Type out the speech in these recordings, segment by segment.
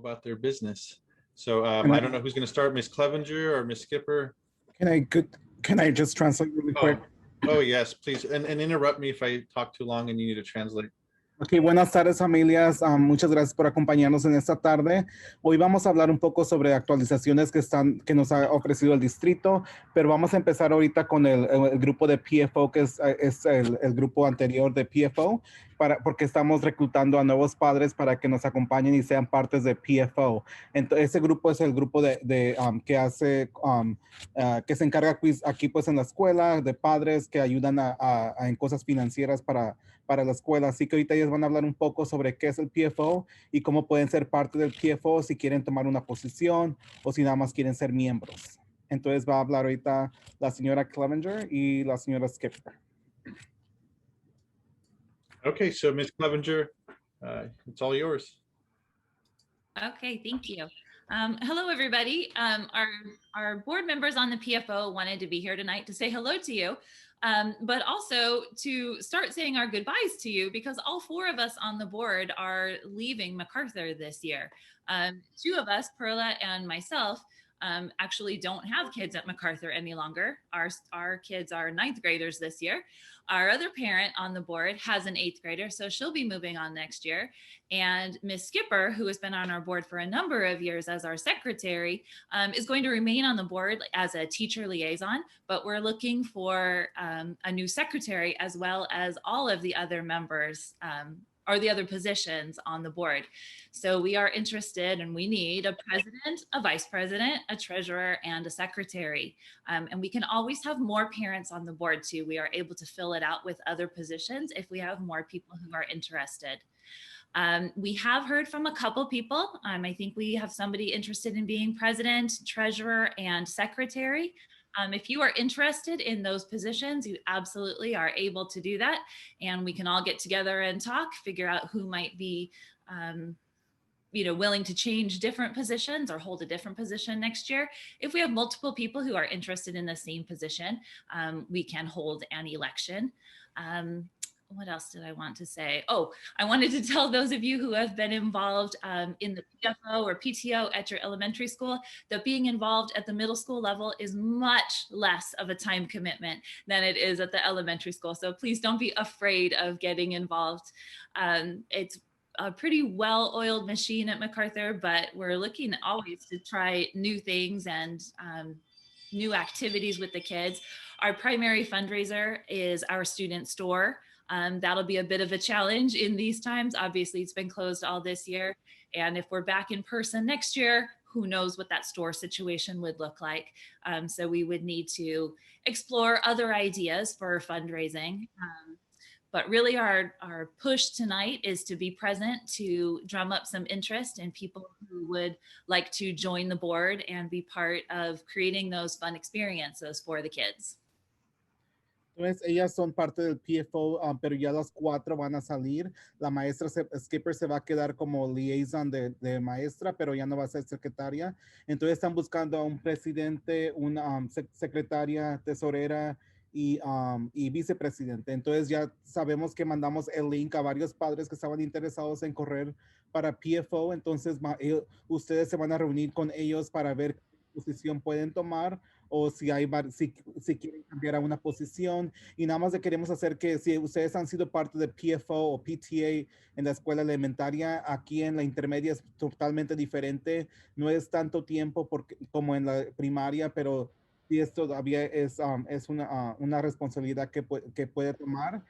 about their business. So And I don't know who's going to start, Miss Clevenger or Miss Skipper. Can I just translate really quick? Oh yes, please. And interrupt me if I talk too long and you need to translate. Ok, buenas tardes familias, muchas gracias por acompañarnos en esta tarde. Hoy vamos a hablar un poco sobre actualizaciones que nos ha ofrecido el distrito, pero vamos a empezar ahorita con el grupo de PFO, que es el grupo anterior de PFO, porque estamos reclutando a nuevos padres para que nos acompañen y sean partes de PFO. Entonces, ese grupo es el grupo que hace, que se encarga aquí pues en la escuela de padres que ayudan en cosas financieras para la escuela. Así que ahorita ellos van a hablar un poco sobre qué es el PFO y cómo pueden ser parte del PFO si quieren tomar una posición o si nada más quieren ser miembros. Entonces va a hablar ahorita la señora Clevenger y la señora Skipper. Okay, so Ms. Clevenger, it's all yours. Okay, thank you. Hello, everybody. Our board members on the PFO wanted to be here tonight to say hello to you, but also to start saying our goodbyes to you because all four of us on the board are leaving MacArthur this year. Two of us, Perla and myself, actually don't have kids at MacArthur any longer. Our kids are ninth graders this year. Our other parent on the board has an eighth grader, so she'll be moving on next year. And Miss Skipper, who has been on our board for a number of years as our secretary, is going to remain on the board as a teacher liaison, but we're looking for a new secretary as well as all of the other members or the other positions on the board. So we are interested and we need a president, a vice president, a treasurer, and a secretary. And we can always have more parents on the board too. We are able to fill it out with other positions if we have more people who are interested. We have heard from a couple people. I think we have somebody interested in being president, treasurer, and secretary. If you are interested in those positions, you absolutely are able to do that. And we can all get together and talk, figure out who might be willing to change different positions or hold a different position next year. If we have multiple people who are interested in the same position, we can hold an election. What else did I want to say? Oh, I wanted to tell those of you who have been involved in the PFO or PTO at your elementary school that being involved at the middle school level is much less of a time commitment than it is at the elementary school. So please don't be afraid of getting involved. It's a pretty well-oiled machine at MacArthur, but we're looking always to try new things and new activities with the kids. Our primary fundraiser is our student store. That'll be a bit of a challenge in these times. Obviously, it's been closed all this year. And if we're back in person next year, who knows what that store situation would look like. So we would need to explore other ideas for fundraising. But really our push tonight is to be present, to drum up some interest in people who would like to join the board and be part of creating those fun experiences for the kids. Entonces, ellas son parte del PFO, pero ya las cuatro van a salir. La maestra Skipper se va a quedar como liaison de maestra, pero ya no va a ser secretaria. Entonces, están buscando a un presidente, una secretaria, tesorera y vicepresidente. Entonces, ya sabemos que mandamos el link a varios padres que estaban interesados en correr para PFO. Entonces, ustedes se van a reunir con ellos para ver qué posición pueden tomar o si quieren cambiar a una posición. Y nada más le queremos hacer que si ustedes han sido parte de PFO o PTA en la escuela elementaria, aquí en la intermedia es totalmente diferente. No es tanto tiempo como en la primaria, pero sí es todavía es una responsabilidad que puede tomar.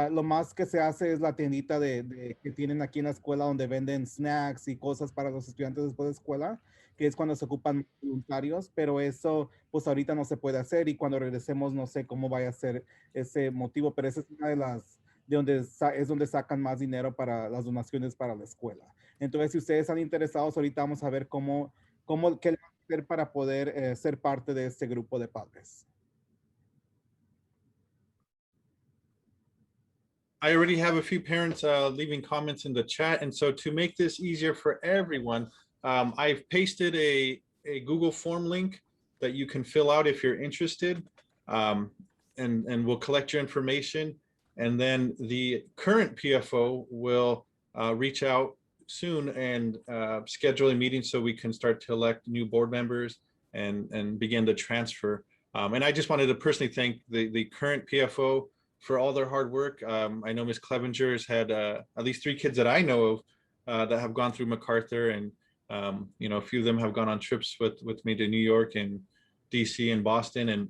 Lo más que se hace es la tiendita que tienen aquí en la escuela donde venden snacks y cosas para los estudiantes después de escuela, que es cuando se ocupan voluntarios, pero eso pues ahorita no se puede hacer y cuando regresemos no sé cómo vaya a ser ese motivo, pero esa es una es donde sacan más dinero para las donaciones para la escuela. Entonces, si ustedes están interesados, ahorita vamos a ver qué le van a hacer para poder ser parte de este grupo de padres. I already have a few parents leaving comments in the chat. And so to make this easier for everyone, I've pasted a Google form link that you can fill out if you're interested, and we'll collect your information. And then the current PFO will reach out soon and schedule a meeting so we can start to elect new board members and begin the transfer. And I just wanted to personally thank the current PFO for all their hard work. I know Ms. Clevenger has had at least 3 kids that I know of that have gone through MacArthur, and you know, a few of them have gone on trips with me to New York and DC and Boston, and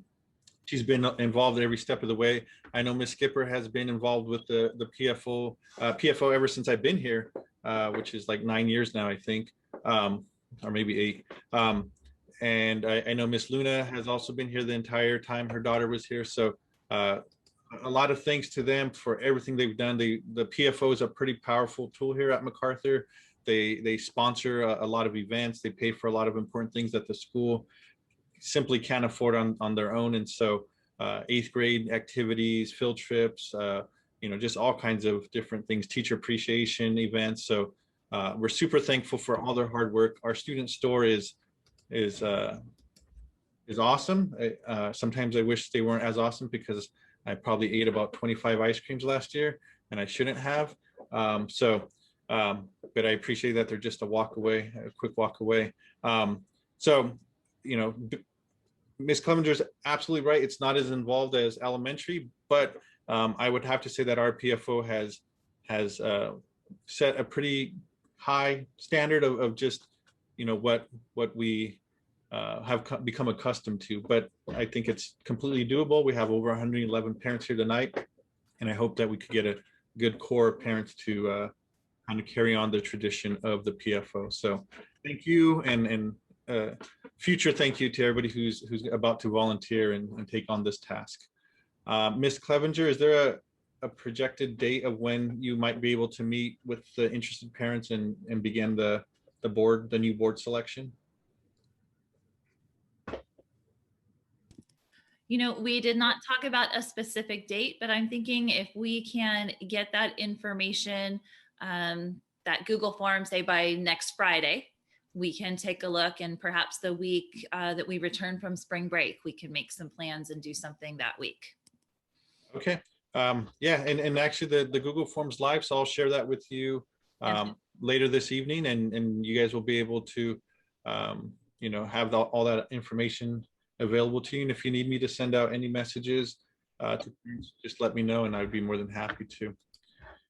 she's been involved every step of the way. I know Ms. Skipper has been involved with the PFO ever since I've been here, which is like 9 years now, I think, or maybe 8. And I know Miss Luna has also been here the entire time her daughter was here. So a lot of thanks to them for everything they've done. The PFO is a pretty powerful tool here at MacArthur. They sponsor a lot of events. They pay for a lot of important things that the school simply can't afford on their own. And so 8th grade activities, field trips, you know, just all kinds of different things, teacher appreciation events. So we're super thankful for all their hard work. Our student store is awesome. Sometimes I wish they weren't as awesome because I probably ate about 25 ice creams last year and I shouldn't have. But I appreciate that they're just a walk away, a quick walk away. So, you know, Ms. Clevenger's absolutely right. It's not as involved as elementary, but I would have to say that our PFO has set a pretty high standard of just, you know, what we have become accustomed to. But I think it's completely doable. We have over 111 parents here tonight, and I hope that we could get a good core of parents to kind of carry on the tradition of the PFO. So thank you, and future thank you to everybody who's about to volunteer and take on this task. Ms. Clevenger, is there a projected date of when you might be able to meet with the interested parents and begin the new board selection? You know, we did not talk about a specific date, but I'm thinking if we can get that information, that Google form, say by next Friday, we can take a look, and perhaps the week that we return from spring break, we can make some plans and do something that week. Okay. Yeah, and actually the Google Forms live, so I'll share that with you later this evening, and you guys will be able to, you know, have all that information available to you. And if you need me to send out any messages to parents, just let me know, and I'd be more than happy to.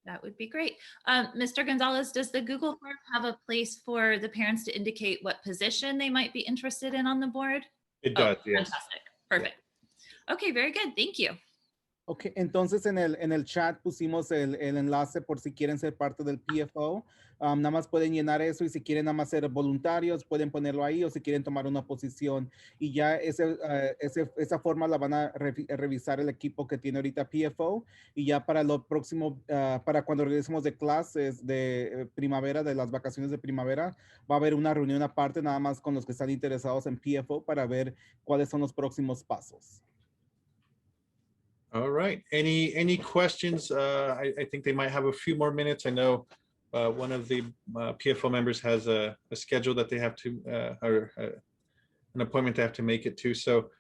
That would be great. Mr. Gonzalez, does the Google form have a place for the parents to indicate what position they might be interested in on the board? It does, yes. Fantastic. Perfect. Okay, very good. Thank you. Ok, entonces en el chat pusimos el enlace por si quieren ser parte del PFO. Nada más pueden llenar eso, y si quieren nada más ser voluntarios, pueden ponerlo ahí, o si quieren tomar una posición. Y ya esa forma la van a revisar el equipo que tiene ahorita PFO. Y ya para lo próximo, para cuando regresemos de clases de primavera, de las vacaciones de primavera, va a haber una reunión aparte nada más con los que están interesados en PFO para ver cuáles son los próximos pasos. All right. Any questions? I think they might have a few more minutes. I know one of the PFO members has a schedule that they have to, or an appointment they have to make it to. So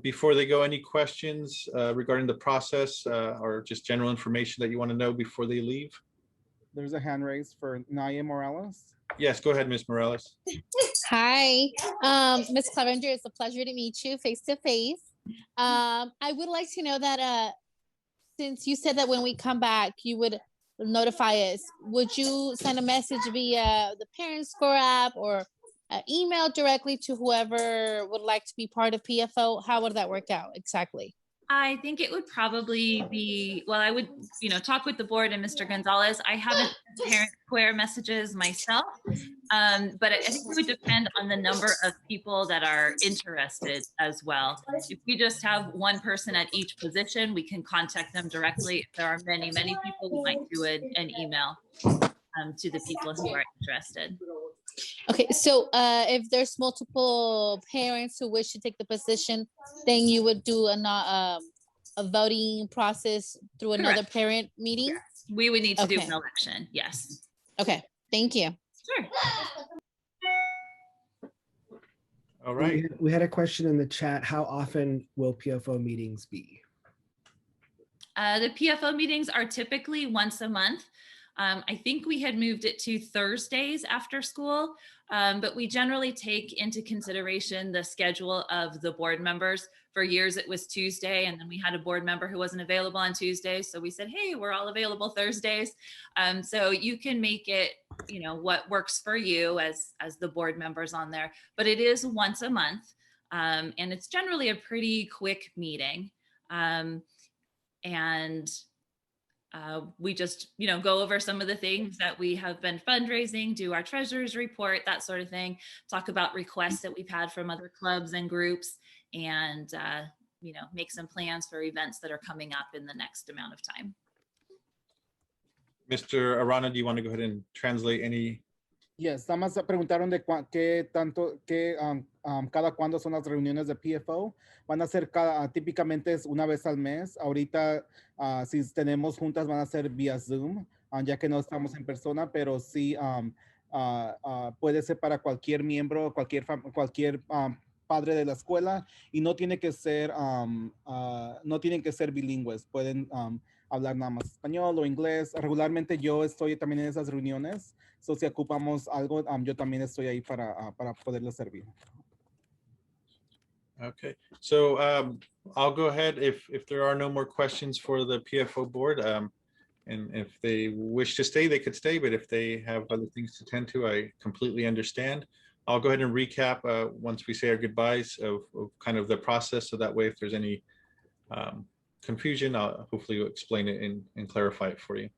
before they go, any questions regarding the process or just general information that you want to know before they leave? There's a hand raised for Naya Morales. Yes, go ahead, Ms. Morales. Hi, Ms. Clevenger, it's a pleasure to meet you face to face. I would like to know that since you said that when we come back, you would notify us, would you send a message via the Parent Score app or email directly to whoever would like to be part of PFO? How would that work out exactly? I think it would probably be, well, I would, you know, talk with the board and Mr. Gonzalez. I haven't Parent Square messages myself, but I think it would depend on the number of people that are interested as well. If we just have one person at each position, we can contact them directly. If there are many people, we might do an email to the people who are interested. Okay, so if there's multiple parents who wish to take the position, then you would do a voting process through another Correct. Parent meeting? Yes. We would need to do Okay. an election, yes. Okay, thank you. Sure. All right. We had a question in the chat. How often will PFO meetings be? The PFO meetings are typically once a month. I think we had moved it to Thursdays after school, but we generally take into consideration the schedule of the board members. For years, it was Tuesday, and then we had a board member who wasn't available on Tuesday. So we said, hey, we're all available Thursdays. So you can make it, you know, what works for you as the board members on there, but it is once a month. And it's generally a pretty quick meeting. We just, you know, go over some of the things that we have been fundraising, do our treasurer's report, that sort of thing, talk about requests that we've had from other clubs and groups, and, you know, make some plans for events that are coming up in the next amount of time. Mr. Arana, do you want to go ahead and translate any? Yes, nada más preguntaron de cada cuándo son las reuniones de PFO. Van a ser típicamente es una vez al mes. Ahorita, si tenemos juntas, van a ser vía Zoom, ya que no estamos en persona, pero sí puede ser para cualquier miembro, cualquier padre de la escuela, y no tiene que ser, no tienen que ser bilingües. Pueden hablar nada más español o inglés. Regularmente yo estoy también en esas reuniones. So, si ocupamos algo, yo también estoy ahí para poderles servir. Okay, so I'll go ahead if there are no more questions for the PFO board, and if they wish to stay, they could stay, but if they have other things to tend to, I completely understand. I'll go ahead and recap once we say our goodbyes of kind of the process, so that way if there's any confusion, I'll hopefully explain it and clarify it for you.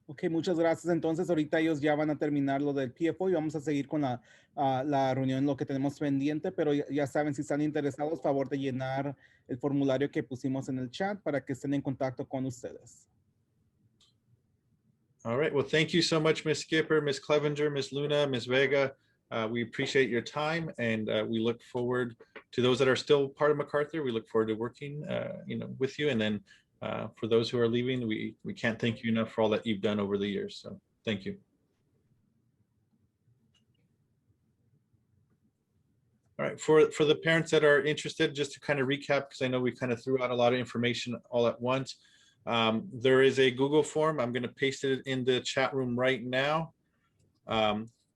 Ok, muchas gracias. Entonces, ahorita ellos ya van a terminar lo del PFO y vamos a seguir con la reunión, lo que tenemos pendiente, pero ya saben, si están interesados, favor de llenar el formulario que pusimos en el chat para que estén en contacto con ustedes. All right, well, thank you so much, Ms. Skipper, Ms. Clevenger, Ms. Luna, Ms. Vega. We appreciate your time, and we look forward to those that are still part of MacArthur. We look forward to working you know, with you, and then for those who are leaving, we can't thank you enough for all that you've done over the years. So thank you. All right, for the parents that are interested, just to kind of recap, because I know we kind of threw out a lot of information all at once. There is a Google form. I'm going to paste it in the chat room right now.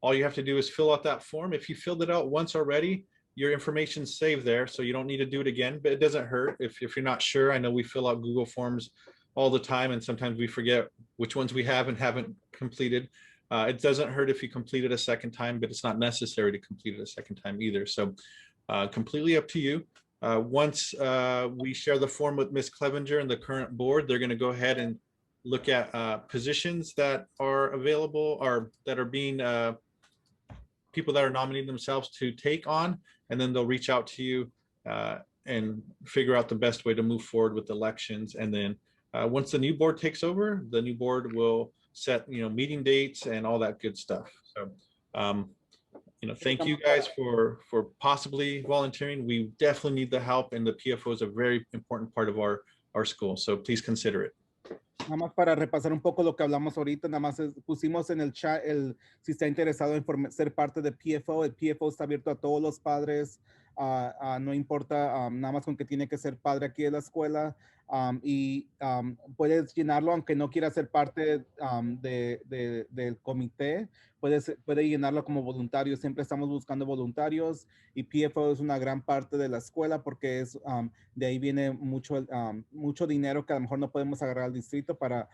All you have to do is fill out that form. If you filled it out once already, your information's saved there, so you don't need to do it again, but it doesn't hurt if you're not sure. I know we fill out Google Forms all the time, and sometimes we forget which ones we have and haven't completed. It doesn't hurt if you complete it a second time, but it's not necessary to complete it a second time either. So completely up to you. Once we share the form with Ms. Clevenger and the current board, they're going to go ahead and look at positions that are available or that are being people that are nominating themselves to take on, and then they'll reach out to you and figure out the best way to move forward with elections. And then once the new board takes over, the new board will set, you know, meeting dates and all that good stuff. So, you know, thank you guys for possibly volunteering. We definitely need the help, and the PFO is a very important part of our school. So please consider it. Nada más para repasar un poco lo que hablamos ahorita, nada más pusimos en el chat si está interesado en ser parte de PFO. El PFO está abierto a todos los padres, no importa, nada más con que tiene que ser padre aquí de la escuela, y puedes llenarlo aunque no quiera ser parte del comité. Puede llenarlo como voluntario. Siempre estamos buscando voluntarios, y PFO es una gran parte de la escuela porque es, de ahí viene mucho dinero que a lo mejor no podemos agarrar al distrito para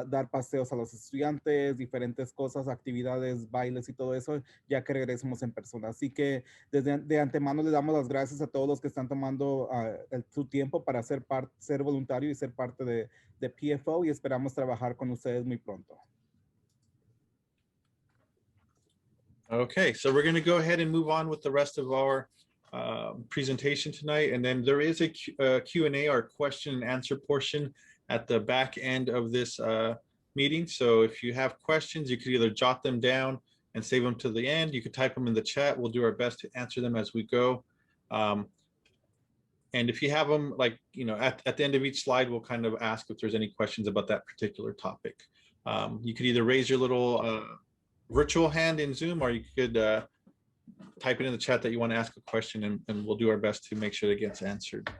dar paseos a los estudiantes, diferentes cosas, actividades, bailes y todo eso, ya que regresemos en persona. Así que de antemano le damos las gracias a todos los que están tomando su tiempo para ser voluntario y ser parte de PFO, y esperamos trabajar con ustedes muy pronto. Okay, so we're going to go ahead and move on with the rest of our presentation tonight. And then there is a Q&A, or question and answer portion at the back end of this meeting. So if you have questions, you could either jot them down and save them to the end. You could type them in the chat. We'll do our best to answer them as we go. And if you have them, like, you know, at the end of each slide, we'll kind of ask if there's any questions about that particular topic. You could either raise your little virtual hand in Zoom, or you could type it in the chat that you want to ask a question, and we'll do our best to make sure that it gets answered.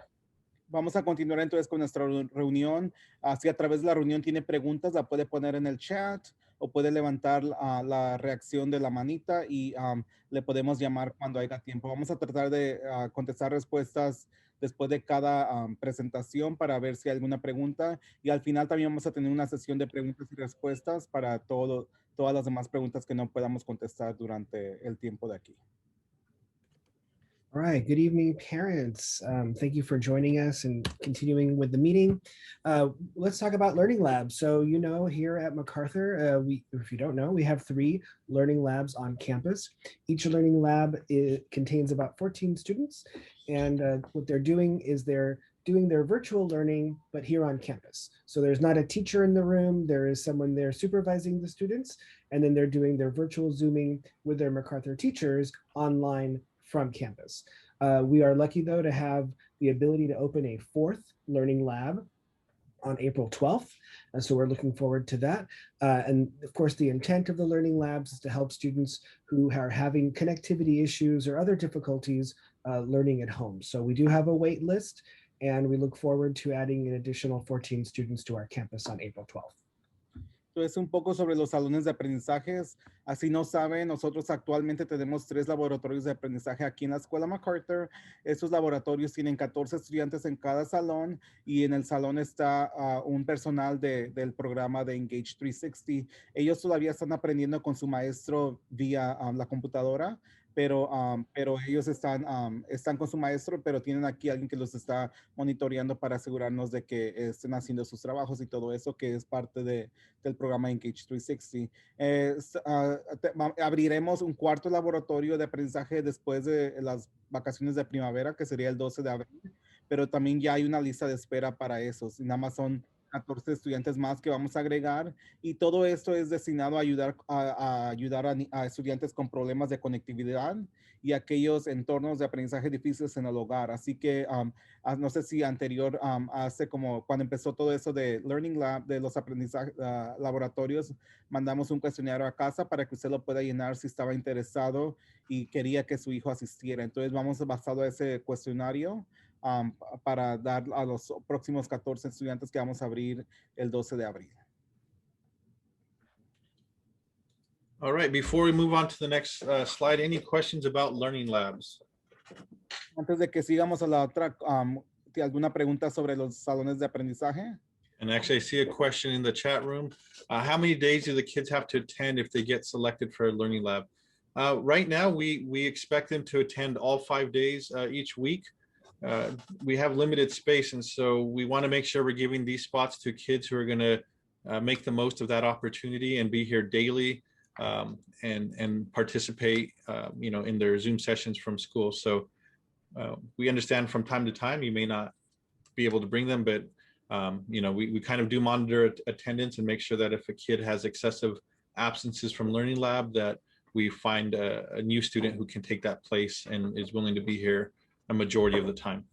Vamos a continuar entonces con nuestra reunión. Si a través de la reunión tiene preguntas, la puede poner en el chat o puede levantar la reacción de la manita y le podemos llamar cuando haya tiempo. Vamos a tratar de contestar respuestas después de cada presentación para ver si hay alguna pregunta. Y al final también vamos a tener una sesión de preguntas y respuestas para todas las demás preguntas que no podamos contestar durante el tiempo de aquí. All right, good evening, parents. Thank you for joining us and continuing with the meeting. Let's talk about Learning Labs. So, you know, here at MacArthur, if you don't know, we have 3 Learning Labs on campus. Each Learning Lab contains about 14 students, and what they're doing is they're doing their virtual learning, but here on campus. So there's not a teacher in the room, there is someone there supervising the students, and then they're doing their virtual Zooming with their MacArthur teachers online from campus. We are lucky though to have the ability to open a 4th Learning Lab on April 12th. And so we're looking forward to that. And of course, the intent of the Learning Labs is to help students who are having connectivity issues or other difficulties learning at home. So we do have a wait list, and we look forward to adding an additional 14 students to our campus on April 12th. Es un poco sobre los salones de aprendizajes. Así no saben, nosotros actualmente tenemos 3 laboratorios de aprendizaje aquí en la escuela MacArthur. Estos laboratorios tienen 14 estudiantes en cada salón y en el salón está un personal del programa de Engage 360. Ellos todavía están aprendiendo con su maestro vía la computadora, pero ellos están con su maestro, pero tienen aquí alguien que los está monitoreando para asegurarnos de que estén haciendo sus trabajos y todo eso, que es parte del programa Engage 360. Abriremos un 4º laboratorio de aprendizaje después de las vacaciones de primavera, que sería el 12 de abril, pero también ya hay una lista de espera para esos. Nada más son 14 estudiantes más que vamos a agregar, y todo esto es destinado a ayudar a estudiantes con problemas de conectividad y aquellos entornos de aprendizaje difíciles en el hogar. Así que no sé si hace como cuando empezó todo eso de Learning Lab, de los aprendizajes laboratorios, mandamos un cuestionario a casa para que usted lo pueda llenar si estaba interesado y quería que su hijo asistiera. Entonces vamos basado a ese cuestionario para dar a los próximos 14 estudiantes que vamos a abrir el 12 de abril. All right, before we move on to the next slide, any questions about Learning Labs? Antes de que sigamos a la otra, ¿alguna pregunta sobre los salones de aprendizaje? And actually, I see a question in the chat room. How many days do the kids have to attend if they get selected for a Learning Lab? Right now, we expect them to attend all 5 days each week. We have limited space, and so we want to make sure we're giving these spots to kids who are going to make the most of that opportunity and be here daily and participate, you know, in their Zoom sessions from school. So we understand from time to time you may not be able to bring them, but you know, we kind of do monitor attendance and make sure that if a kid has excessive absences from Learning Lab, that we find a new student who can take that place and is willing to be here a majority of the time.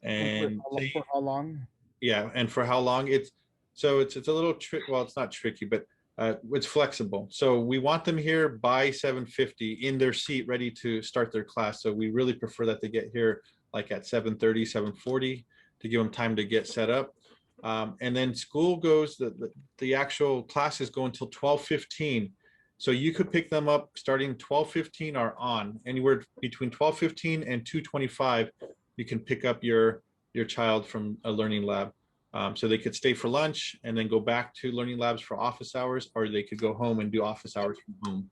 And for how long? Yeah, and for how long? It's a little trick. Well, it's not tricky, but it's flexible. So we want them here by 7:50 in their seat, ready to start their class. So we really prefer that they get here like at 7:30, 7:40 to give them time to get set up. And then school goes, the actual classes go until 12:15. So you could pick them up starting 12:15 or on. Anywhere between 12:15 and 2:25, you can pick up your child from a Learning Lab. So they could stay for lunch and then go back to Learning Labs for office hours, or they could go home and do office hours from home.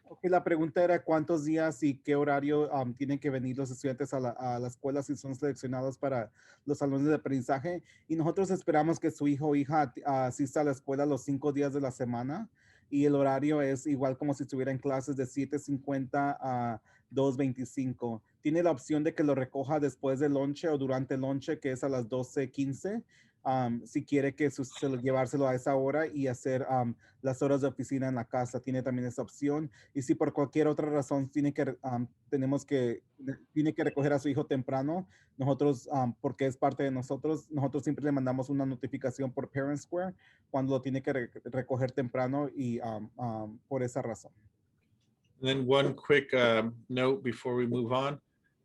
Okay, la pregunta era cuántos días y qué horario tienen que venir los estudiantes a la escuela si son seleccionados para los salones de aprendizaje. Y nosotros esperamos que su hijo o hija asista a la escuela los 5 días de la semana. Y el horario es igual como si estuviera en clases de 7:50 a 2:25. Tiene la opción de que lo recoja después del lonche o durante el lonche, que es a las 12:15. Si quiere que llevárselo a esa hora y hacer las horas de oficina en la casa, tiene también esa opción. Y si por cualquier otra razón tiene que recoger a su hijo temprano, nosotros, porque es parte de nosotros siempre le mandamos una notificación por Parent Square cuando lo tiene que recoger temprano y por esa razón. And then one quick note before we move on.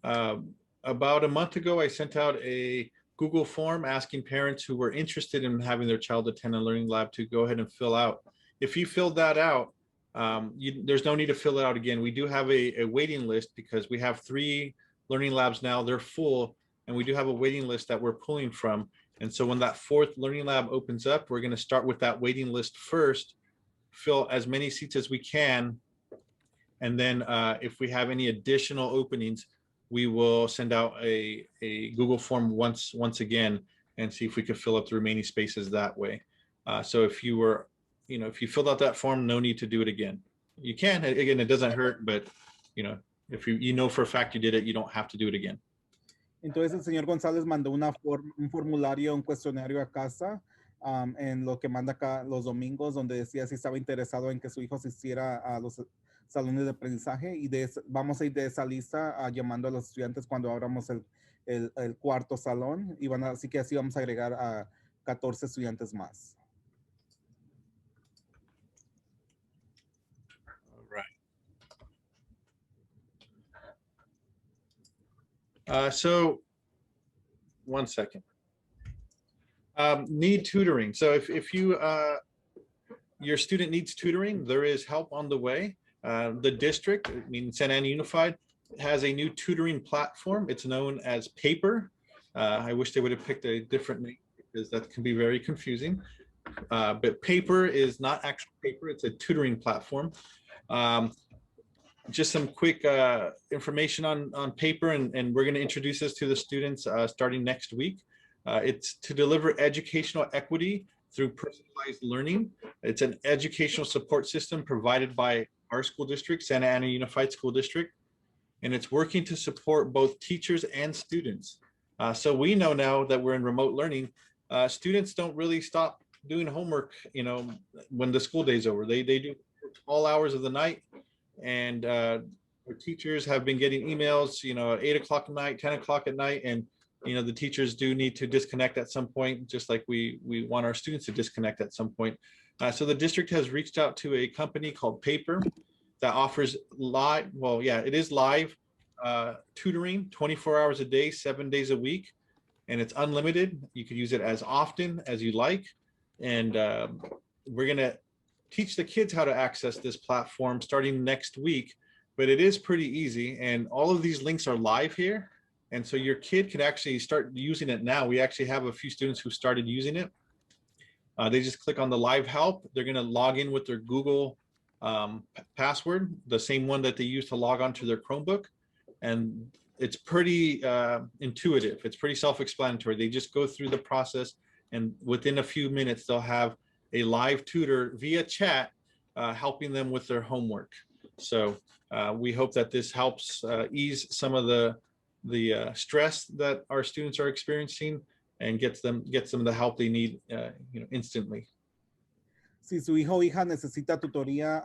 About a month ago, I sent out a Google form asking parents who were interested in having their child attend a learning lab to go ahead and fill out. If you filled that out, there's no need to fill it out again. We do have a waiting list because we have 3 learning labs now. They're full, and we do have a waiting list that we're pulling from. And so when that 4th learning lab opens up, we're going to start with that waiting list first, fill as many seats as we can. And then if we have any additional openings, we will send out a Google form once again and see if we could fill up the remaining spaces that way. So if you were, if you filled out that form, no need to do it again. You can, again, it doesn't hurt, but if you know for a fact you did it, you don't have to do it again. Entonces el señor González mandó un formulario, un cuestionario a casa en lo que manda acá los domingos, donde decía si estaba interesado en que su hijo asistiera a los salones de aprendizaje, y vamos a ir de esa lista llamando a los estudiantes cuando abramos el 4º salón, y así que así vamos a agregar a 14 estudiantes más. All right. So one second. Need tutoring. So if you your student needs tutoring, there is help on the way. The district, I mean Santa Ana Unified, has a new tutoring platform. It's known as Paper. I wish they would have picked a different name because that can be very confusing. But Paper is not actual paper. It's a tutoring platform. Just some quick information on Paper, and we're going to introduce this to the students starting next week. It's to deliver educational equity through personalized learning. It's an educational support system provided by our school district, Santa Ana Unified School District, and it's working to support both teachers and students. So we know now that we're in remote learning, students don't really stop doing homework, when the school day's over. They do all hours of the night, and our teachers have been getting emails, at 8 o'clock at night, 10 o'clock at night, and the teachers do need to disconnect at some point, just like we want our students to disconnect at some point. So the district has reached out to a company called Paper that offers live, it is live tutoring 24 hours a day, 7 days a week, and it's unlimited. You can use it as often as you like. And we're going to teach the kids how to access this platform starting next week, but it is pretty easy. And all of these links are live here. And so your kid can actually start using it now. We actually have a few students who started using it. They just click on the live help. They're going to log in with their Google password, the same one that they use to log on to their Chromebook. And it's pretty intuitive. It's pretty self-explanatory. They just go through the process, and within a few minutes, they'll have a live tutor via chat helping them with their homework. So we hope that this helps ease some of the stress that our students are experiencing and gets them the help they need instantly. Si su hijo o hija necesita tutoría,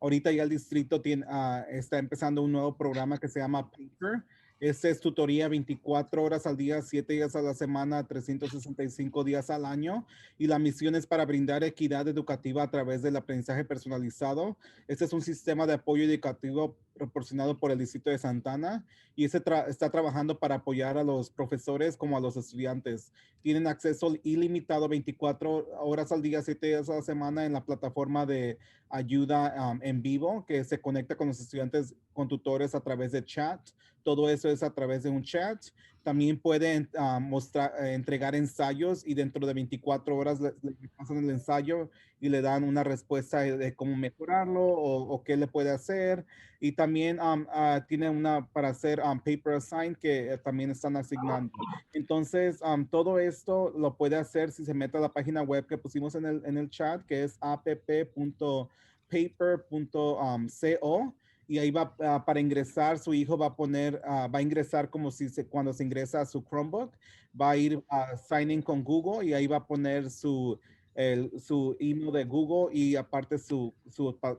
ahorita ya el distrito está empezando un nuevo programa que se llama Paper. Este es tutoría 24 horas al día, 7 días a la semana, 365 días al año. Y la misión es para brindar equidad educativa a través del aprendizaje personalizado. Este es un sistema de apoyo educativo proporcionado por el distrito de Santa Ana, y está trabajando para apoyar a los profesores como a los estudiantes. Tienen acceso ilimitado 24 horas al día, 7 días a la semana en la plataforma de ayuda en vivo, que se conecta con los estudiantes con tutores a través de chat. Todo eso es a través de un chat. También pueden entregar ensayos, y dentro de 24 horas le pasan el ensayo y le dan una respuesta de cómo mejorarlo o qué le puede hacer. Y también tiene una para hacer paper assign que también están asignando. Entonces, todo esto lo puede hacer si se mete a la página web que pusimos en el chat, que es app.paper.co. Y ahí va para ingresar, su hijo va a ingresar como cuando se ingresa a su Chromebook, va a ir a sign in con Google, y ahí va a poner su email de Google, y aparte su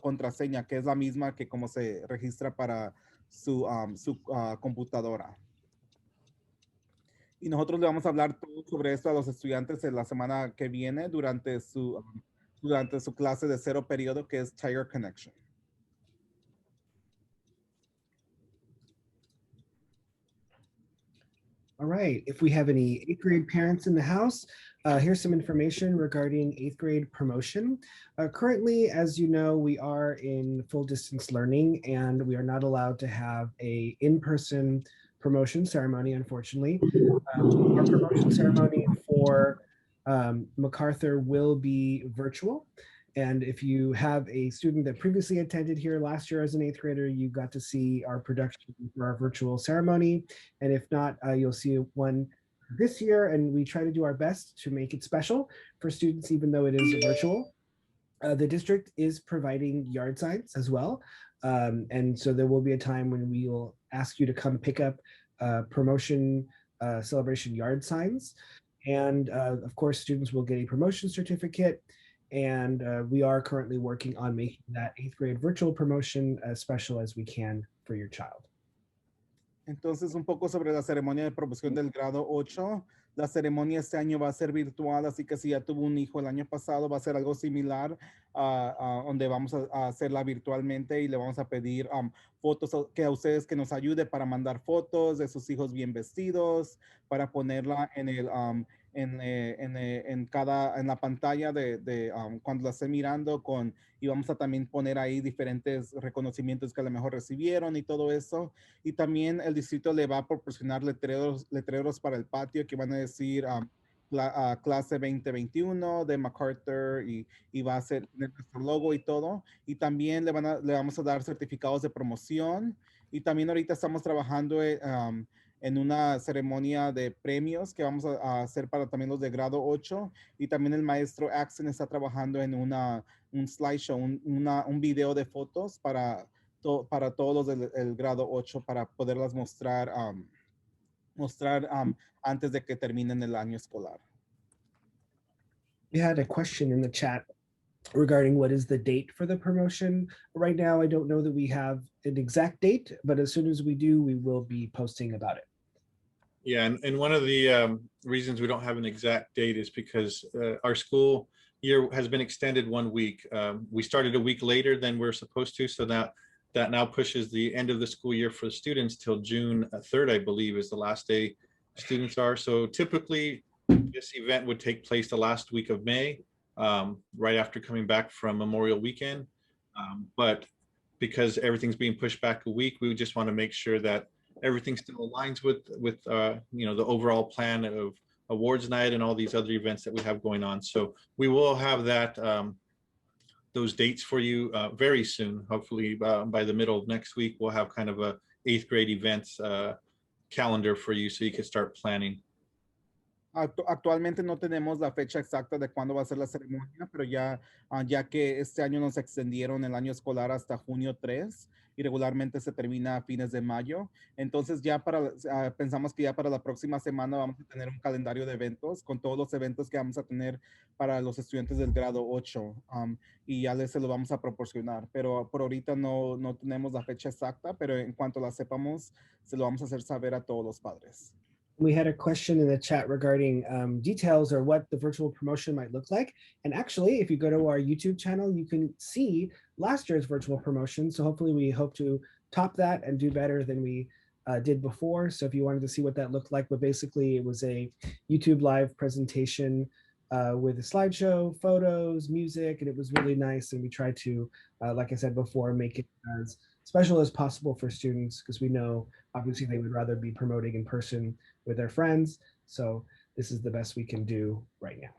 contraseña, que es la misma que como se registra para su computadora. Y nosotros le vamos a hablar todo sobre esto a los estudiantes en la semana que viene durante su clase de 0 periodo, que es Tire Connection. All right, if we have any 8th grade parents in the house, here's some information regarding 8th grade promotion. Currently, as you know, we are in full distance learning and we are not allowed to have a in-person promotion ceremony, unfortunately. Our promotion ceremony for MacArthur will be virtual. And if you have a student that previously attended here last year as an 8th grader, you got to see our production for our virtual ceremony. And if not, you'll see one this year. And we try to do our best to make it special for students, even though it is virtual. The district is providing yard signs as well. And so there will be a time when we will ask you to come pick up promotion celebration yard signs. And of course, students will get a promotion certificate. And we are currently working on making that 8th grade virtual promotion as special as we can for your child. Entonces, un poco sobre la ceremonia de promoción del grado 8. La ceremonia este año va a ser virtual, así que si ya tuvo un hijo el año pasado, va a ser algo similar, donde vamos a hacerla virtualmente y le vamos a pedir fotos a ustedes que nos ayude para mandar fotos de sus hijos bien vestidos, para ponerla en el en la pantalla de cuando la esté mirando y vamos a también poner ahí diferentes reconocimientos que a lo mejor recibieron y todo eso. Y también el distrito le va a proporcionar letreros para el patio que van a decir clase 2021 de MacArthur y va a ser nuestro logo y todo. Y también le vamos a dar certificados de promoción. Y también ahorita estamos trabajando en una ceremonia de premios que vamos a hacer para también los de grado 8. Y también el maestro Axon está trabajando en un slideshow, un video de fotos para todos los del grado 8 para poderlas mostrar antes de que terminen el año escolar. We had a question in the chat regarding what is the date for the promotion. Right now, I don't know that we have an exact date, but as soon as we do, we will be posting about it. Yeah, and one of the reasons we don't have an exact date is because our school year has been extended 1 week. We started a week later than we're supposed to, so that now pushes the end of the school year for students till June 3rd, I believe, is the last day students are. So typically, this event would take place the last week of May, right after coming back from Memorial Weekend. But because everything's being pushed back a week, we just want to make sure that everything still aligns with you know, the overall plan of awards night and all these other events that we have going on. So we will have that those dates for you very soon. Hopefully by the middle of next week, we'll have kind of a 8th grade events calendar for you so you can start planning. Actualmente no tenemos la fecha exacta de cuándo va a ser la ceremonia, pero ya que este año nos extendieron el año escolar hasta junio 3 y regularmente se termina a fines de mayo. Entonces ya pensamos que ya para la próxima semana vamos a tener un calendario de eventos con todos los eventos que vamos a tener para los estudiantes del grado 8 y ya se lo vamos a proporcionar. Pero por ahorita no tenemos la fecha exacta, pero en cuanto la sepamos, se lo vamos a hacer saber a todos los padres. We had a question in the chat regarding details or what the virtual promotion might look like. And actually, if you go to our YouTube channel, you can see last year's virtual promotion. So hopefully we hope to top that and do better than we did before. So if you wanted to see what that looked like, but basically it was a YouTube live presentation with a slideshow, photos, music, and it was really nice. And we tried to, like I said before, make it as special as possible for students because we know obviously they would rather be promoting in person with their friends. So this is the best we can do right now.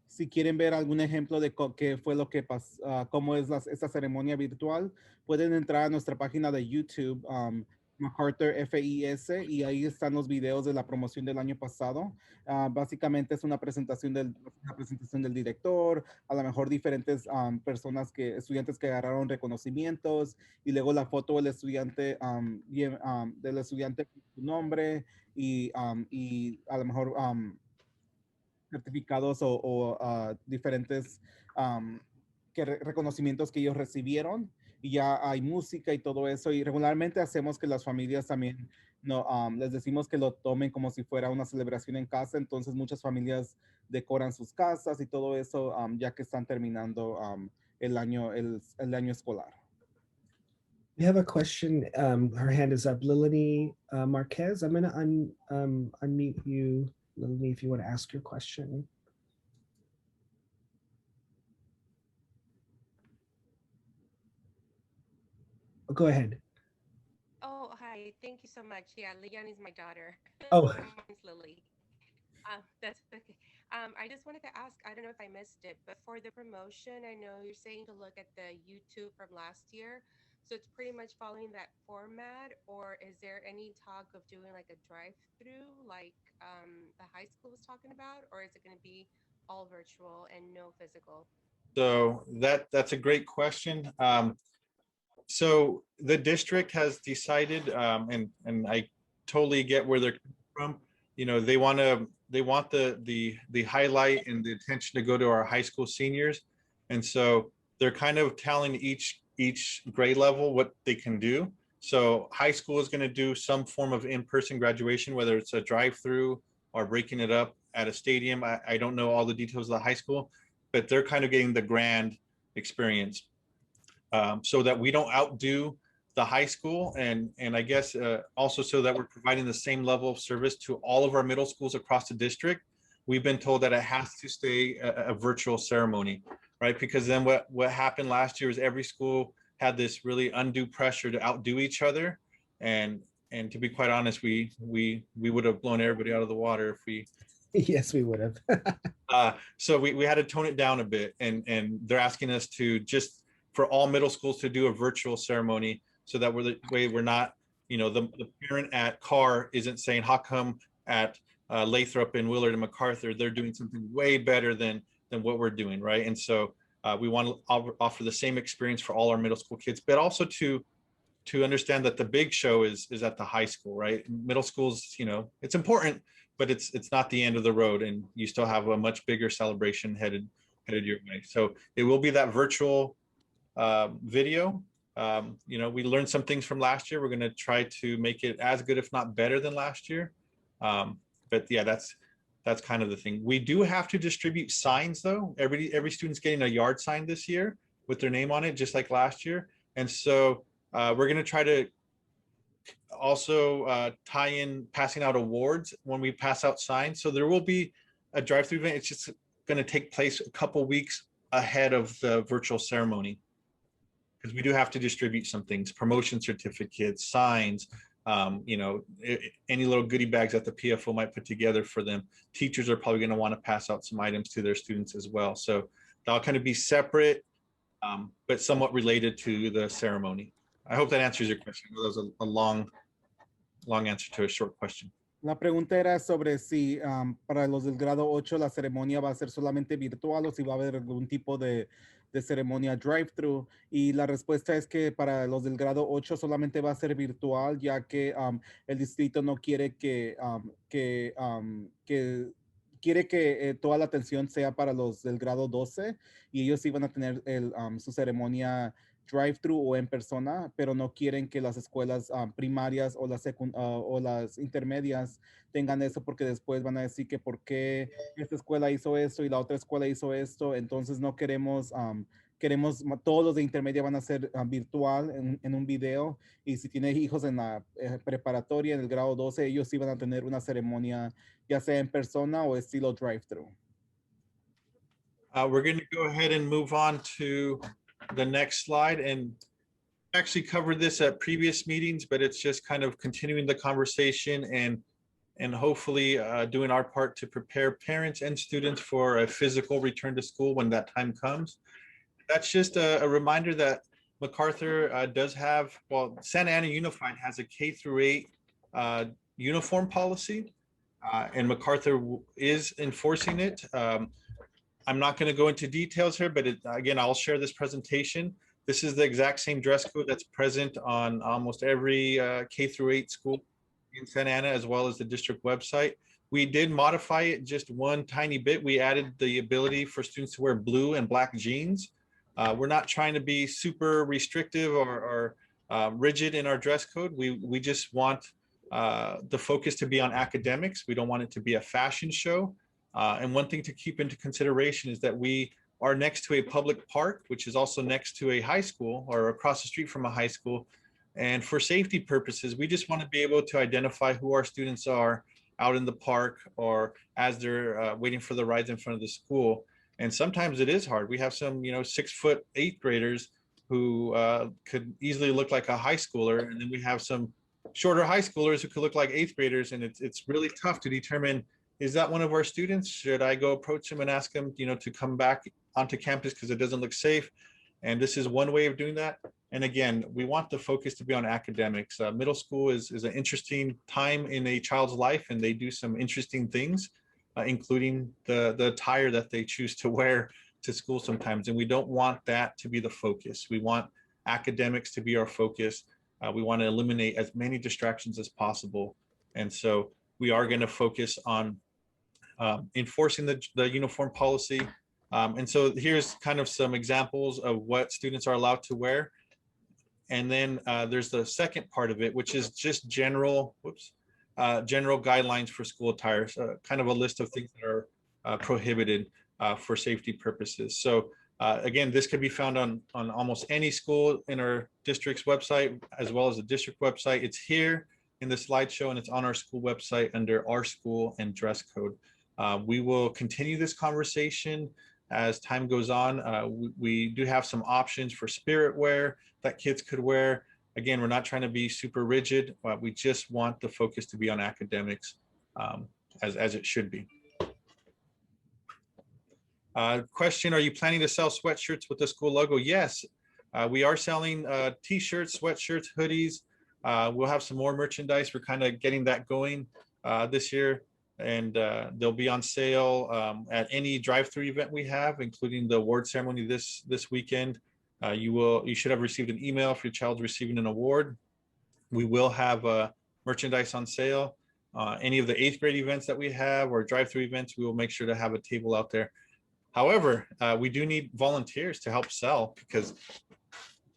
Si quieren ver algún ejemplo de qué fue lo que pasó, cómo es esta ceremonia virtual, pueden entrar a nuestra página de YouTube, MacArthur FIS, y ahí están los videos de la promoción del año pasado. Básicamente es una presentación del director, a lo mejor diferentes estudiantes que agarraron reconocimientos, y luego la foto del estudiante con su nombre y a lo mejor certificados o diferentes reconocimientos que ellos recibieron. Y ya hay música y todo eso, y regularmente hacemos que las familias también les decimos que lo tomen como si fuera una celebración en casa. Entonces muchas familias decoran sus casas y todo eso ya que están terminando el año escolar. We have a question. Her hand is up. Lilani Marquez. I'm going to unmute you, Lilani, if you want to ask your question. Oh, go ahead. Oh, hi. Thank you so much. Yeah, Leon is my daughter. Oh. Mine's Lily. That's okay. I just wanted to ask, I don't know if I missed it, but for the promotion, I know you're saying to look at the YouTube from last year. So it's pretty much following that format, or is there any talk of doing like a drive-through like the high school was talking about, or is it going to be all virtual and no physical? So that's a great question. So the district has decided, and I totally get where they're coming from. You know, they want the highlight and the attention to go to our high school seniors, and so they're kind of telling each grade level what they can do. So high school is going to do some form of in-person graduation, whether it's a drive-through or breaking it up at a stadium. I don't know all the details of the high school, but they're kind of getting the grand experience. So that we don't outdo the high school, and I guess also so that we're providing the same level of service to all of our middle schools across the district. We've been told that it has to stay a virtual ceremony, right? Because then what happened last year is every school had this really undue pressure to outdo each other, and to be quite honest, we would have blown everybody out of the water if we. Yes, we would have. So we had to tone it down a bit, and they're asking us to just for all middle schools to do a virtual ceremony, so that we're not, you know, the parent at Carr isn't saying, how come at Lathrop and Willard and MacArthur they're doing something way better than what we're doing, right? And so we want to offer the same experience for all our middle school kids, but also to understand that the big show is at the high school, right? Middle schools, you know, it's important, but it's not the end of the road, and you still have a much bigger celebration headed your way. So it will be that virtual video. You know, we learned some things from last year. We're going to try to make it as good, if not better, than last year. But yeah, that's kind of the thing. We do have to distribute signs, though. Every student's getting a yard sign this year with their name on it, just like last year. And so we're going to try to also tie in passing out awards when we pass out signs. So there will be a drive-through event. It's just going to take place a couple weeks ahead of the virtual ceremony, because we do have to distribute some things: promotion certificates, signs, you know, any little goodie bags that the PFO might put together for them. Teachers are probably going to want to pass out some items to their students as well. So they'll kind of be separate, but somewhat related to the ceremony. I hope that answers your question. That was a long answer to a short question. La pregunta era sobre si para los del grado 8 la ceremonia va a ser solamente virtual o si va a haber algún tipo de ceremonia drive-thru, y la respuesta es que para los del grado 8 solamente va a ser virtual, ya que el distrito no quiere que quiere que toda la atención sea para los del grado 12, y ellos iban a tener su ceremonia drive-thru o en persona, pero no quieren que las escuelas primarias o o las intermedias tengan eso, porque después van a decir que por qué esta escuela hizo esto y la otra escuela hizo esto. Entonces no queremos, todos los de intermedia van a ser virtual en un video, y si tiene hijos en la preparatoria, en el grado 12, ellos sí van a tener una ceremonia ya sea en persona o estilo drive-thru. We're going to go ahead and move on to the next slide, and actually covered this at previous meetings, but it's just kind of continuing the conversation and hopefully doing our part to prepare parents and students for a physical return to school when that time comes. That's just a reminder that MacArthur does have, well, Santa Ana Unified has a K-8 uniform policy, and MacArthur is enforcing it. I'm not going to go into details here, but again, I'll share this presentation. This is the exact same dress code that's present on almost every K-8 school in Santa Ana, as well as the district website. We did modify it just one tiny bit. We added the ability for students to wear blue and black jeans. We're not trying to be super restrictive or rigid in our dress code. We just want the focus to be on academics. We don't want it to be a fashion show. And one thing to keep into consideration is that we are next to a public park, which is also next to a high school or across the street from a high school. And for safety purposes, we just want to be able to identify who our students are out in the park or as they're waiting for the rides in front of the school. And sometimes it is hard. We have some, 6-foot 8th graders who could easily look like a high schooler. And then we have some shorter high schoolers who could look like 8th graders. And it's really tough to determine, is that one of our students? Should I go approach him and ask him, to come back onto campus because it doesn't look safe? And this is one way of doing that. And again, we want the focus to be on academics. Middle school is an interesting time in a child's life, and they do some interesting things, including the attire that they choose to wear to school sometimes. And we don't want that to be the focus. We want academics to be our focus. We want to eliminate as many distractions as possible. And so we are going to focus on enforcing the uniform policy. And so here's kind of some examples of what students are allowed to wear. And then there's the second part of it, which is just general guidelines for school attire, kind of a list of things that are prohibited for safety purposes. So again, this could be found on almost any school in our district's website, as well as the district website. It's here in the slideshow, and it's on our school website under our school and dress code. We will continue this conversation as time goes on. We do have some options for spirit wear that kids could wear. Again, we're not trying to be super rigid. We just want the focus to be on academics, as it should be. Question, are you planning to sell sweatshirts with the school logo? Yes, we are selling t-shirts, sweatshirts, hoodies. We'll have some more merchandise. We're kind of getting that going this year. And they'll be on sale at any drive-through event we have, including the award ceremony this weekend. You should have received an email if your child's receiving an award. We will have merchandise on sale. Any of the 8th grade events that we have or drive-through events, we will make sure to have a table out there. However, we do need volunteers to help sell because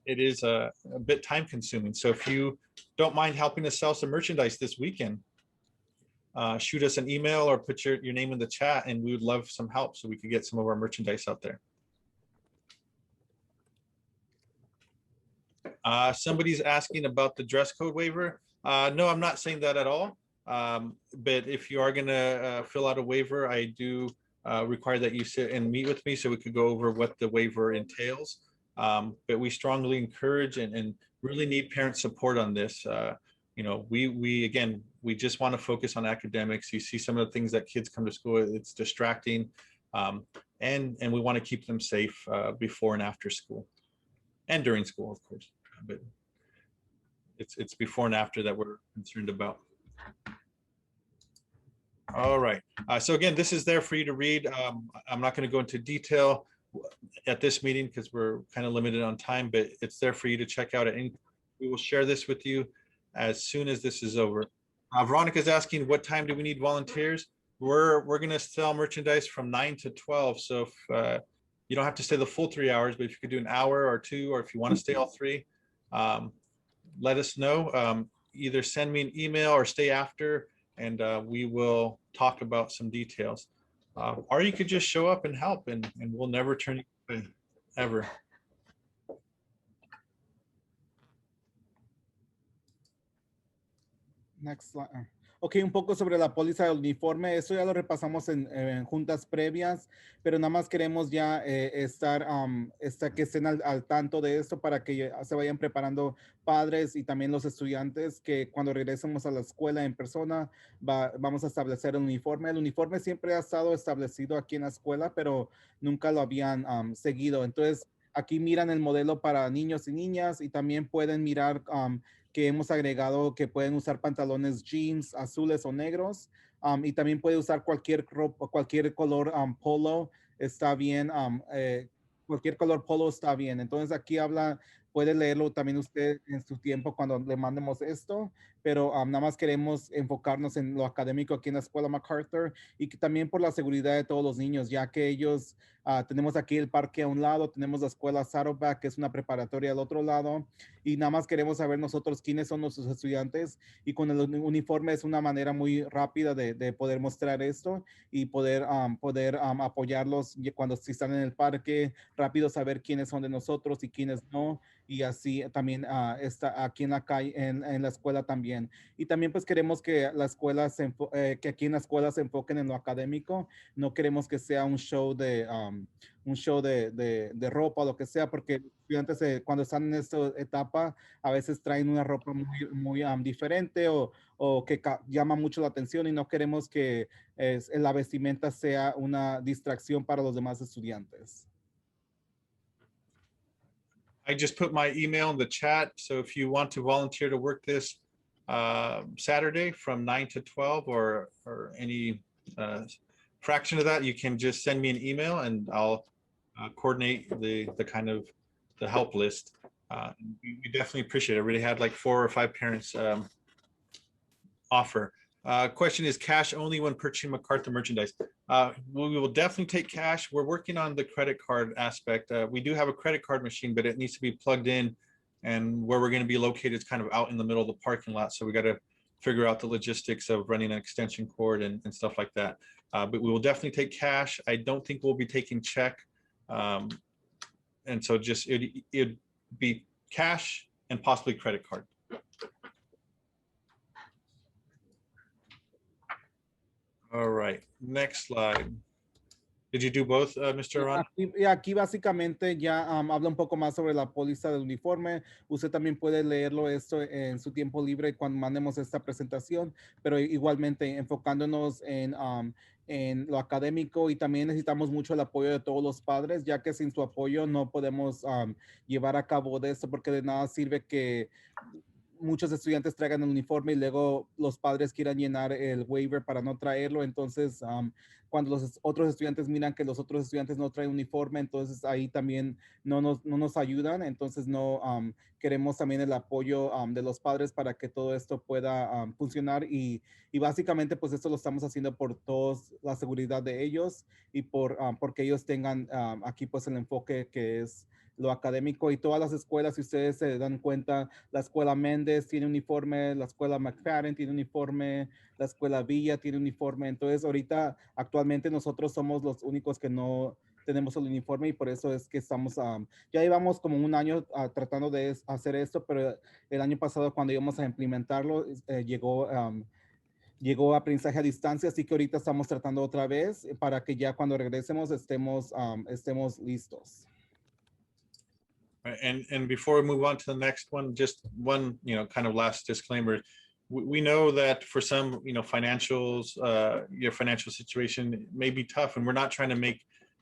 it is a bit time consuming. So if you don't mind helping us sell some merchandise this weekend, shoot us an email or put your name in the chat, and we would love some help so we could get some of our merchandise out there. Somebody's asking about the dress code waiver. No, I'm not saying that at all. But if you are going to fill out a waiver, I do require that you sit and meet with me so we could go over what the waiver entails. But we strongly encourage and really need parent support on this. We just want to focus on academics. You see some of the things that kids come to school, it's distracting. And we want to keep them safe before and after school and during school, of course. But it's before and after that we're concerned about. All right. So again, this is there for you to read. I'm not going to go into detail at this meeting because we're kind of limited on time, but it's there for you to check out. We will share this with you as soon as this is over. Veronica's asking, what time do we need volunteers? We're going to sell merchandise from 9 to 12. So if you don't have to stay the full 3 hours, but if you could do an hour or two, or if you want to stay all 3, let us know. Either send me an email or stay after, and we will talk about some details. Or you could just show up and help, and we'll never turn you away, ever. Next slide. Ok, un poco sobre la póliza del uniforme. Eso ya lo repasamos en juntas previas, pero nada más queremos ya estar que estén al tanto de esto para que se vayan preparando padres y también los estudiantes, que cuando regresemos a la escuela en persona vamos a establecer el uniforme. El uniforme siempre ha estado establecido aquí en la escuela, pero nunca lo habían seguido. Entonces, aquí miran el modelo para niños y niñas, y también pueden mirar que hemos agregado que pueden usar pantalones jeans azules o negros, y también puede usar cualquier color polo, está bien, cualquier color polo está bien. Entonces aquí puede leerlo también usted en su tiempo cuando le mandemos esto, pero nada más queremos enfocarnos en lo académico aquí en la escuela MacArthur, y que también por la seguridad de todos los niños, ya que ellos, tenemos aquí el parque a un lado, tenemos la escuela Saddleback, que es una preparatoria al otro lado, y nada más queremos saber nosotros quiénes son nuestros estudiantes, y con el uniforme es una manera muy rápida de poder mostrar esto y poder apoyarlos si están en el parque, rápido saber quiénes son de nosotros y quiénes no, y así también está aquí en la calle, en la escuela también. Y también pues queremos que la escuela que aquí en la escuela se enfoquen en lo académico. No queremos que sea un show de ropa o lo que sea, porque los estudiantes cuando están en esta etapa a veces traen una ropa muy diferente o que llama mucho la atención y no queremos que la vestimenta sea una distracción para los demás estudiantes. I just put my email in the chat. So if you want to volunteer to work this Saturday from 9 to 12 or any fraction of that, you can just send me an email and I'll coordinate the kind of the help list. We definitely appreciate it. I really had like 4 or 5 parents offer. Question is cash only when purchasing MacArthur merchandise. We will definitely take cash. We're working on the credit card aspect. We do have a credit card machine, but it needs to be plugged in, and where we're going to be located is kind of out in the middle of the parking lot. So we got to figure out the logistics of running an extension cord and stuff like that. But we will definitely take cash. I don't think we'll be taking check. And so just it'd be cash and possibly credit card. All right, next slide. Did you do both, Mr. Arana? Aquí básicamente ya habla un poco más sobre la póliza del uniforme. Usted también puede leerlo esto en su tiempo libre cuando mandemos esta presentación, pero igualmente enfocándonos en lo académico y también necesitamos mucho el apoyo de todos los padres, ya que sin su apoyo no podemos llevar a cabo de esto, porque de nada sirve que muchos estudiantes traigan el uniforme y luego los padres quieran llenar el waiver para no traerlo. Entonces, cuando los otros estudiantes miran que los otros estudiantes no traen uniforme, entonces ahí también no nos ayudan. Entonces, no queremos también el apoyo de los padres para que todo esto pueda funcionar y básicamente pues esto lo estamos haciendo por todos, la seguridad de ellos y porque ellos tengan aquí pues el enfoque que es lo académico. Y todas las escuelas, si ustedes se dan cuenta, la escuela Méndez tiene uniforme, la escuela McFadden tiene uniforme, la escuela Villa tiene uniforme. Entonces ahorita actualmente nosotros somos los únicos que no tenemos el uniforme y por eso es que estamos, ya llevamos como un año tratando de hacer esto, pero el año pasado cuando íbamos a implementarlo llegó aprendizaje a distancia, así que ahorita estamos tratando otra vez para que ya cuando regresemos estemos listos. Right, and before we move on to the next one, just one, kind of last disclaimer. We know that for some, financials, your financial situation may be tough, and we're not trying to make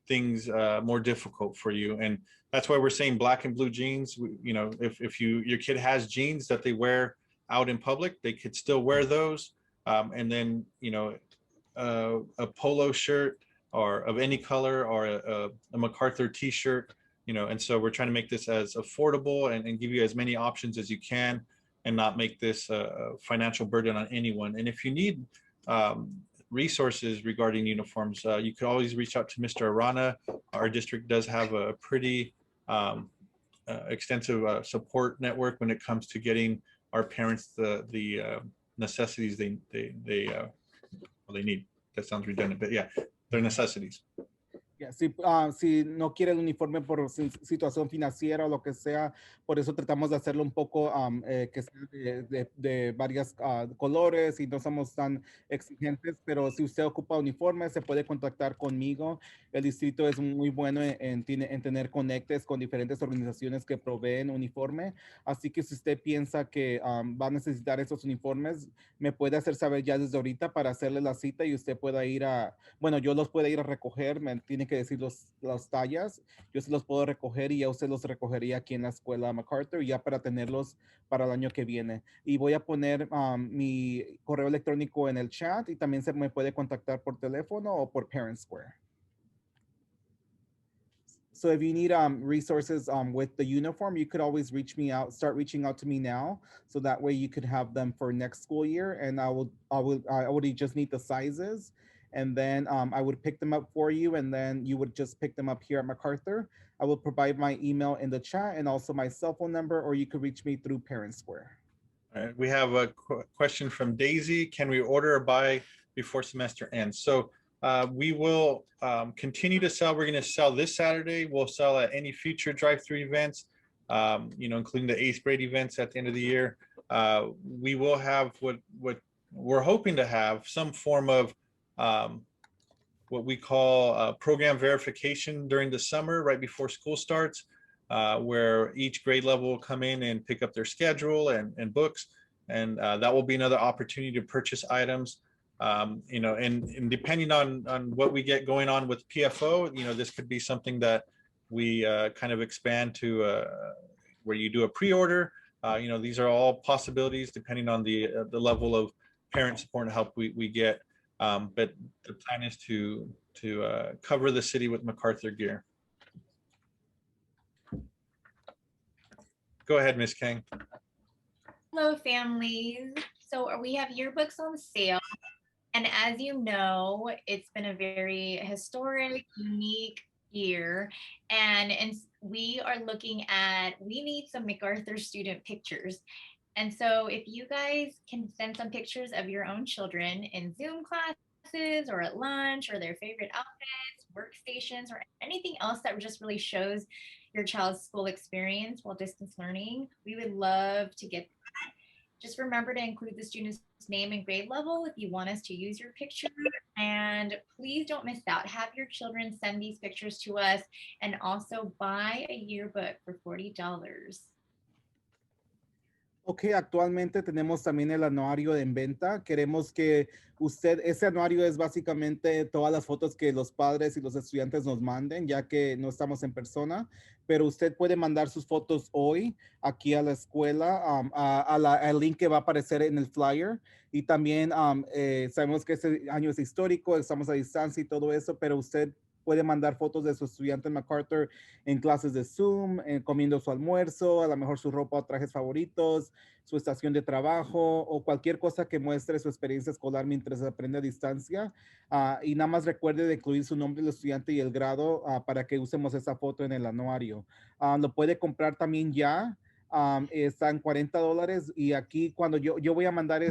things more difficult for you. And that's why we're saying black and blue jeans. If your kid has jeans that they wear out in public, they could still wear those. And then, a polo shirt or of any color or a MacArthur t-shirt. And so we're trying to make this as affordable and give you as many options as you can and not make this a financial burden on anyone. And if you need resources regarding uniforms, you could always reach out to Mr. Arana. Our district does have a pretty extensive support network when it comes to getting our parents the necessities they need. That sounds redundant, but yeah, their necessities. Yeah, si no quiere el uniforme por situación financiera o lo que sea, por eso tratamos de hacerlo un poco que sea de varios colores y no somos tan exigentes, pero si usted ocupa uniforme, se puede contactar conmigo. El distrito es muy bueno en tener conectes con diferentes organizaciones que proveen uniforme, así que si usted piensa que va a necesitar esos uniformes, me puede hacer saber ya desde ahorita para hacerle la cita y usted pueda ir yo los puedo ir a recoger, me tiene que decir las tallas, yo se los puedo recoger y ya usted los recogería aquí en la escuela MacArthur ya para tenerlos para el año que viene. Y voy a poner mi correo electrónico en el chat y también se me puede contactar por teléfono o por Parent Square. So if you need resources with the uniform, you could always start reaching out to me now. So that way you could have them for next school year. And I would just need the sizes. And then I would pick them up for you. And then you would just pick them up here at MacArthur. I will provide my email in the chat and also my cell phone number, or you could reach me through Parent Square. All right, we have a question from Daisy. Can we order or buy before semester ends? So we will continue to sell. We're going to sell this Saturday. We'll sell at any future drive-through events. including the 8th grade events at the end of the year. We will have what we're hoping to have some form of what we call program verification during the summer, right before school starts, where each grade level will come in and pick up their schedule and books. And that will be another opportunity to purchase items. And depending on what we get going on with PFO, this could be something that we kind of expand to where you do a pre-order. These are all possibilities depending on the level of parent support and help we get. But the plan is to cover the city with MacArthur gear. Go ahead, Ms. Kang. Hello, families. So we have yearbooks on sale. And as you know, it's been a very historic, unique year. And we are looking at, we need some MacArthur student pictures. And so if you guys can send some pictures of your own children in Zoom classes or at lunch or their favorite outfits, workstations, or anything else that just really shows your child's school experience while distance learning, we would love to get that. Just remember to include the student's name and grade level if you want us to use your picture. And please don't miss out. Have your children send these pictures to us and also buy a yearbook for $40. Ok, actualmente tenemos también el anuario en venta. Queremos que ese anuario es básicamente todas las fotos que los padres y los estudiantes nos manden, ya que no estamos en persona, pero usted puede mandar sus fotos hoy aquí a la escuela, al link que va a aparecer en el flyer. Y también sabemos que este año es histórico, estamos a distancia y todo eso, pero usted puede mandar fotos de su estudiante en MacArthur en clases de Zoom, comiendo su almuerzo, a lo mejor su ropa o trajes favoritos, su estación de trabajo o cualquier cosa que muestre su experiencia escolar mientras aprende a distancia. Y nada más recuerde de incluir su nombre del estudiante y el grado para que usemos esa foto en el anuario. Lo puede comprar también ya. Está en $40 y aquí cuando yo voy a mandar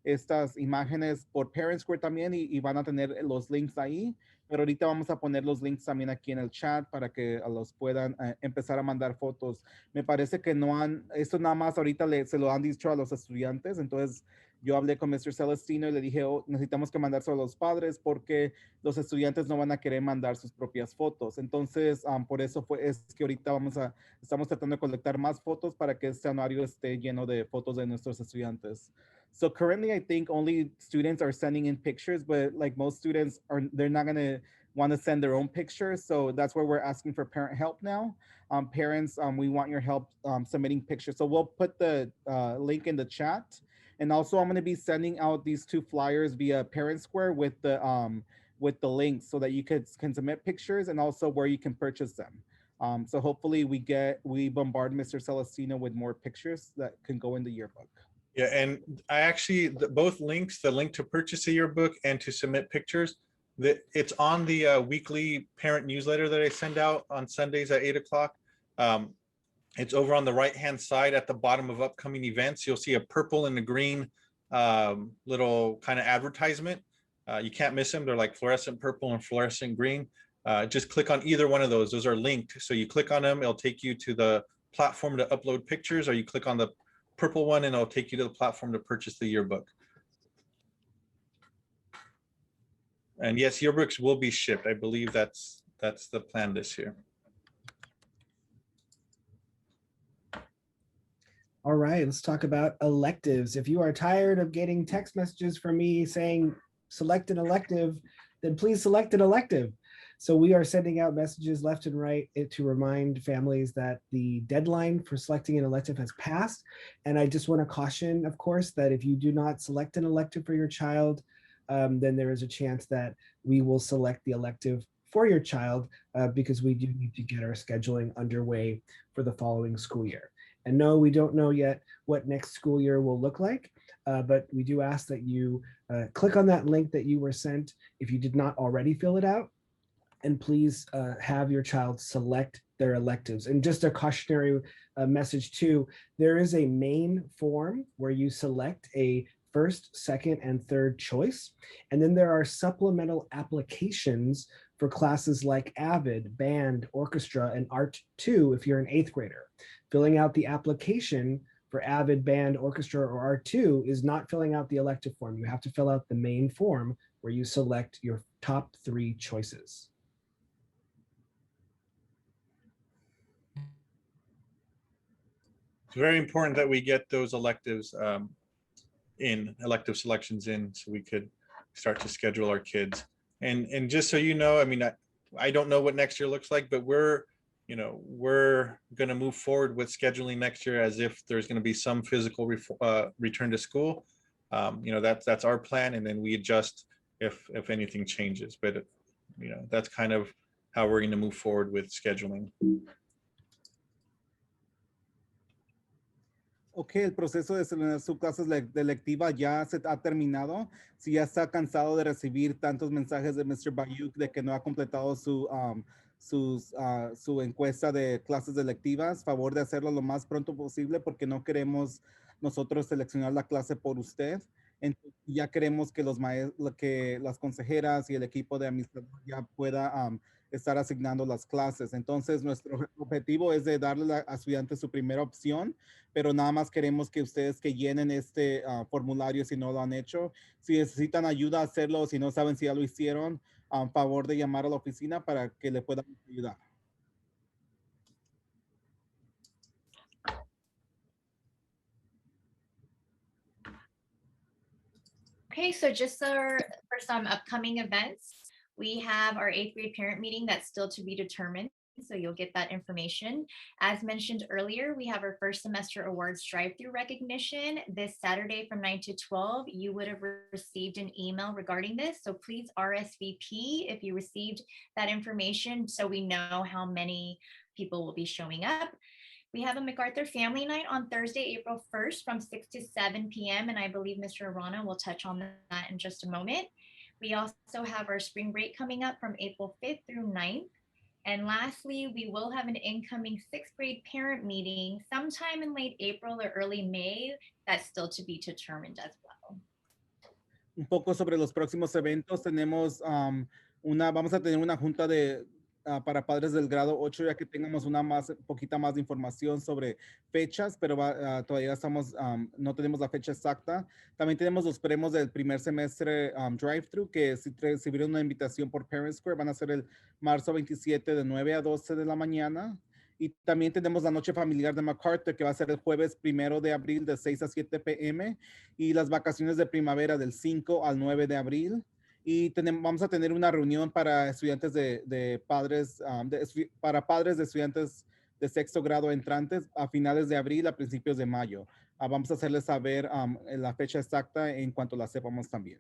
estas imágenes por Parent Square también y van a tener los links ahí, pero ahorita vamos a poner los links también aquí en el chat para que los puedan empezar a mandar fotos. Me parece que esto nada más ahorita se lo han dicho a los estudiantes, entonces yo hablé con Mr. Celestino y le dije, necesitamos que mandárselo a los padres porque los estudiantes no van a querer mandar sus propias fotos. Entonces, por eso es que ahorita estamos tratando de colectar más fotos para que este anuario esté lleno de fotos de nuestros estudiantes. So currently, I think only students are sending in pictures, but like most students they're not gonna want to send their own pictures. So that's where we're asking for parent help now. Parents, we want your help submitting pictures. So we'll put the link in the chat. And also I'm gonna be sending out these 2 flyers via Parent Square with the links so that you can submit pictures and also where you can purchase them. So hopefully we bombard Mr. Celestino with more pictures that can go in the yearbook. Yeah, and I actually, both links, the link to purchase a yearbook and to submit pictures, it's on the weekly parent newsletter that I send out on Sundays at 8 o'clock. It's over on the right-hand side at the bottom of upcoming events. You'll see a purple and a green little kind of advertisement. You can't miss them. They're like fluorescent purple and fluorescent green. Just click on either one of those. Those are linked. So you click on them, it'll take you to the platform to upload pictures, or you click on the purple one and it'll take you to the platform to purchase the yearbook. And yes, yearbooks will be shipped. I believe that's the plan this year. All right, let's talk about electives. If you are tired of getting text messages from me saying select an elective, then please select an elective. So we are sending out messages left and right to remind families that the deadline for selecting an elective has passed. And I just want to caution, of course, that if you do not select an elective for your child, then there is a chance that we will select the elective for your child because we do need to get our scheduling underway for the following school year. And no, we don't know yet what next school year will look like, but we do ask that you click on that link that you were sent if you did not already fill it out. And please have your child select their electives. And just a cautionary message too, there is a main form where you select a first, second, and third choice. And then there are supplemental applications for classes like AVID, Band, Orchestra, and Art 2 if you're an 8th grader. Filling out the application for AVID, Band, Orchestra, or Art 2 is not filling out the elective form. You have to fill out the main form where you select your top 3 choices. It's very important that we get those electives elective selections in, so we could start to schedule our kids. And just so you know, I mean, I don't know what next year looks like, but we're going to move forward with scheduling next year as if there's going to be some physical return to school. That's our plan, and then we adjust if anything changes. But that's kind of how we're going to move forward with scheduling. Ok, el proceso de seleccionar su clase de electiva ya se ha terminado. Si ya está cansado de recibir tantos mensajes de Mr. Bayuk de que no ha completado su encuesta de clases electivas, favor de hacerlo lo más pronto posible porque no queremos nosotros seleccionar la clase por usted. Entonces, ya queremos que que las consejeras y el equipo de administración ya pueda estar asignando las clases. Entonces, nuestro objetivo es de darle a estudiantes su primera opción, pero nada más queremos que ustedes que llenen este formulario si no lo han hecho. Si necesitan ayuda a hacerlo, si no saben si ya lo hicieron, a favor de llamar a la oficina para que le puedan ayudar. Okay, so just for some upcoming events, we have our 8th grade parent meeting that's still to be determined. So you'll get that information. As mentioned earlier, we have our first semester awards drive-through recognition this Saturday from 9 to 12. You would have received an email regarding this. So please RSVP if you received that information so we know how many people will be showing up. We have a MacArthur Family Night on Thursday, April 1st from 6 to 7 p.m. And I believe Mr. Arana will touch on that in just a moment. We also have our spring break coming up from April 5th through 9th. And lastly, we will have an incoming 6th grade parent meeting sometime in late April or early May. That's still to be determined as well. Un poco sobre los próximos eventos. Vamos a tener una junta para padres del grado 8, ya que tengamos poquita más de información sobre fechas, pero todavía no tenemos la fecha exacta. También tenemos los premios del primer semestre drive-thru, que si recibieron una invitación por Parent Square, van a ser el marzo 27 de 9 a 12 de la mañana. Y también tenemos la noche familiar de MacArthur, que va a ser el jueves 1 de abril de 6 a 7 p.m. y las vacaciones de primavera del 5 al 9 de abril. Y vamos a tener una reunión para estudiantes para padres de estudiantes de 6º grado entrantes a finales de abril, a principios de mayo. Vamos a hacerles saber la fecha exacta en cuanto la sepamos también.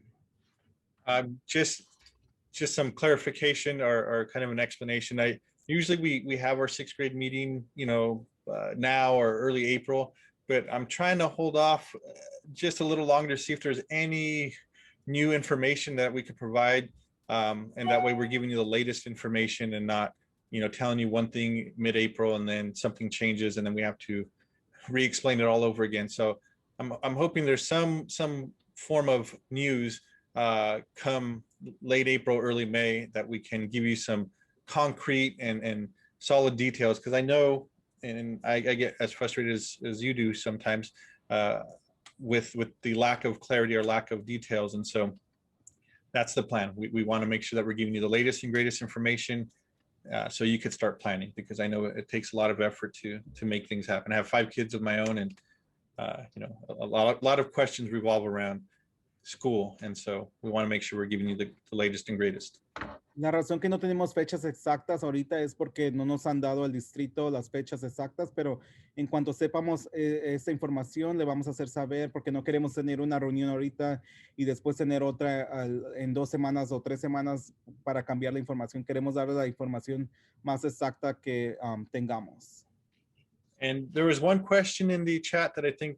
Just some clarification or kind of an explanation. Usually we have our 6th grade meeting, now or early April, but I'm trying to hold off just a little longer to see if there's any new information that we could provide, and that way we're giving you the latest information and not telling you one thing mid-April and then something changes and then we have to re-explain it all over again. So I'm hoping there's some form of news come late April, early May, that we can give you some concrete and solid details, because I know, and I get as frustrated as you do sometimes with the lack of clarity or lack of details. And so that's the plan. We want to make sure that we're giving you the latest and greatest information so you could start planning, because I know it takes a lot of effort to make things happen. I have 5 kids of my own, and a lot of questions revolve around school, and so we want to make sure we're giving you the latest and greatest. La razón que no tenemos fechas exactas ahorita es porque no nos han dado el distrito las fechas exactas, pero en cuanto sepamos esa información le vamos a hacer saber, porque no queremos tener una reunión ahorita y después tener otra en 2 semanas o 3 semanas para cambiar la información. Queremos darle la información más exacta que tengamos. And there was one question in the chat that I think